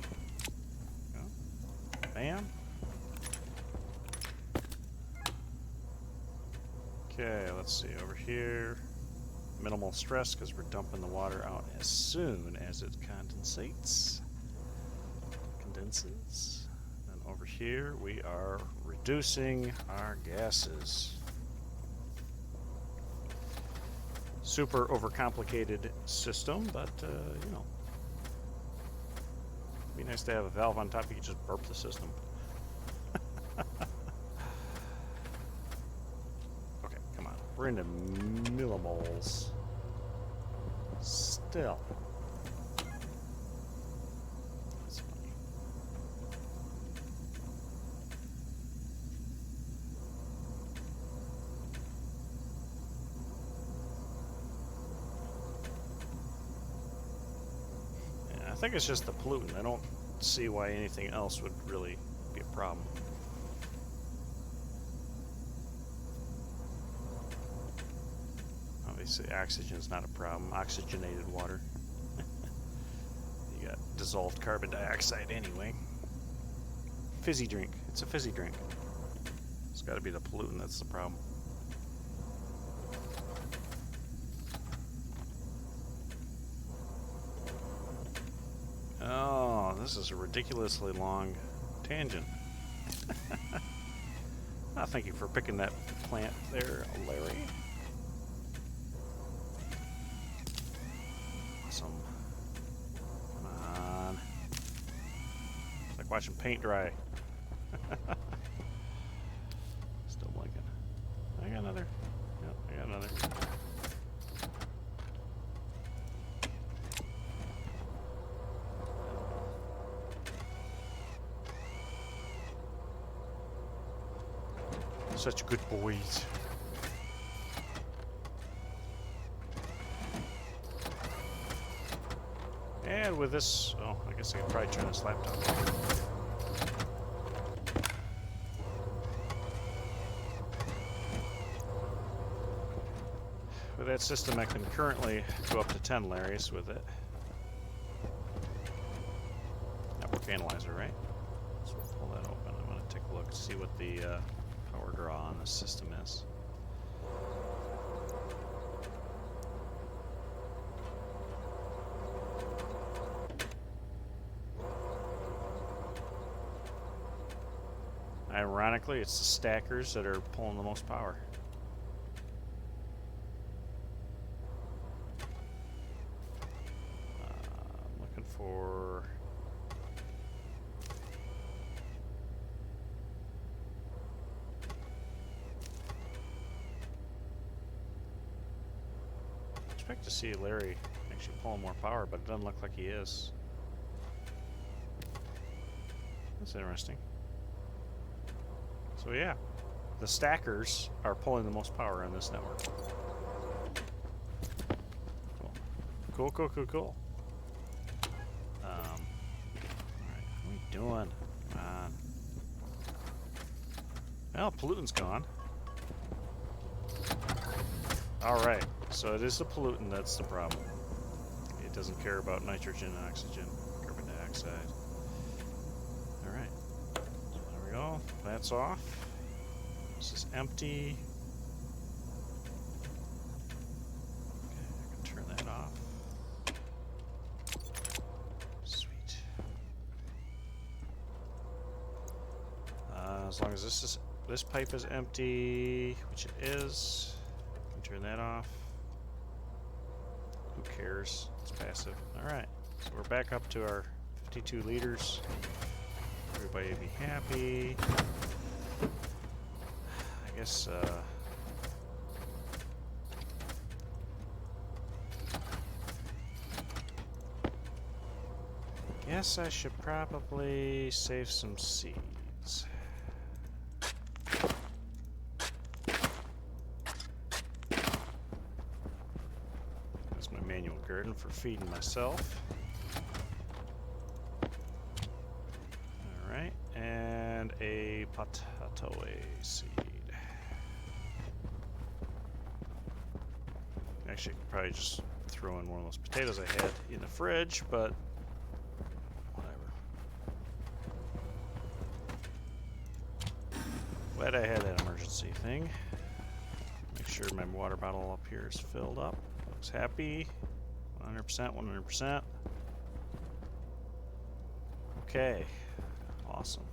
Go. Bam. Okay, let's see over here. Minimal stress because we're dumping the water out as soon as it condenses. And over here we are reducing our gases. super overcomplicated system, but you know, it'd be nice to have a valve on top. You could just burp the system. Okay, come on. We're into millimoles. Still. That's funny. Yeah, I think it's just the pollutant. I don't see why anything else would really be a problem. Obviously, oxygen's not a problem. Oxygenated water. You got dissolved carbon dioxide anyway. Fizzy drink. It's a fizzy drink. It's got to be the pollutant that's the problem. Oh, this is a ridiculously long tangent. Oh, thank you for picking that plant there, Larry. Awesome. Come on. It's like watching paint dry. Still blinking. I got another. Yep, I got another. Such good boys. And with this, oh, I guess I could probably turn this laptop off. With that system, I can currently go up to 10 Larrys with it. Network analyzer, right? So we'll pull that open. I'm going to take a look, see what the power draw on this system is. Ironically, it's the stackers that are pulling the most power. I'm looking for... I expect to see Larry actually pulling more power, but it doesn't look like he is. That's interesting. So yeah, the stackers are pulling the most power on this network. Cool. Cool, cool, cool, cool. Alright, what are we doing? Come on. Well, pollutant's gone. Alright, so it is the pollutant that's the problem. It doesn't care about nitrogen, oxygen, carbon dioxide. Alright. There we go. That's off. This is empty. Okay, I can turn that off. Sweet. As long as this pipe is empty, which it is, I can turn that off. Who cares? It's passive. Alright, so we're back up to our 52 liters. Everybody be happy. I guess, I should probably save some seeds. That's my manual garden for feeding myself. Alright, and a potato seed. Actually, I could probably just throw in one of those potatoes I had in the fridge, but whatever. Glad I had that emergency thing. Make sure my water bottle up here is filled up. Looks happy. 100%, 100%. Okay. Awesome.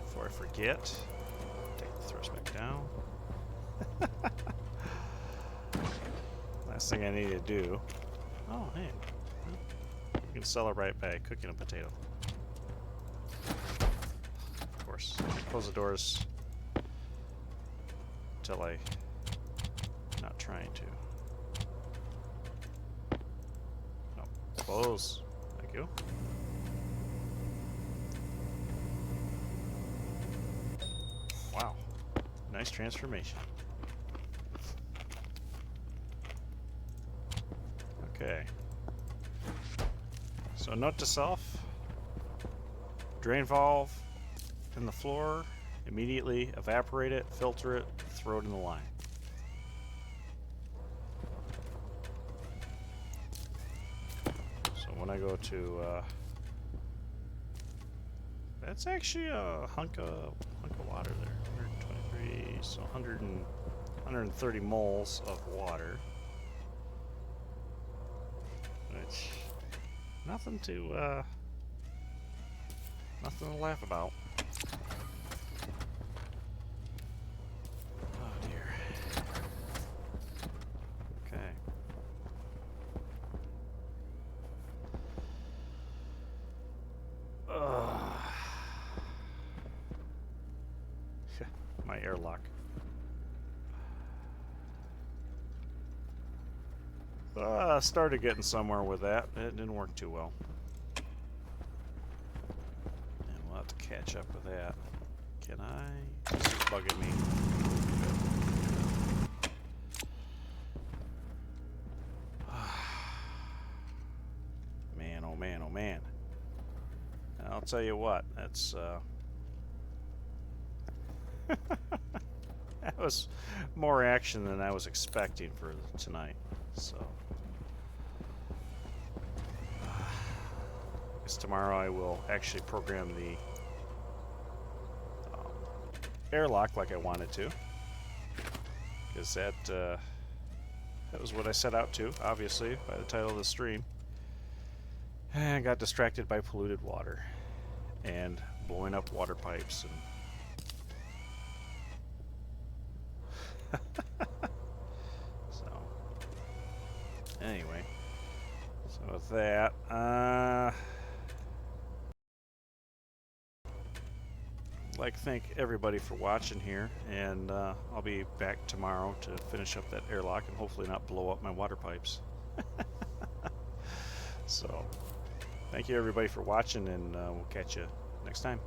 Before I forget, take the thrust back down. last thing I need to do. Oh, hey. You can celebrate by cooking a potato. Of course. Close the doors until I'm not trying to. No. Close. Thank you. Wow. Nice transformation. Okay. So note to self, drain valve in the floor, immediately evaporate it, filter it, throw it in the line. So when I go to, that's actually a hunk of water there, 123, so 130 moles of water. Which, nothing to laugh about. Oh dear. Okay. My airlock. Started getting somewhere with that. It didn't work too well. And we'll have to catch up with that. Can I? This is bugging me. Man, oh man, oh man. I'll tell you what, that's that was more action than I was expecting for tonight. So I guess tomorrow I will actually program the airlock like I wanted to, because that was what I set out to, obviously, by the title of the stream. And I got distracted by polluted water and blowing up water pipes and so anyway, so with that, I'd like to thank everybody for watching here, and I'll be back tomorrow to finish up that airlock and hopefully not blow up my water pipes. So thank you everybody for watching, and we'll catch you next time.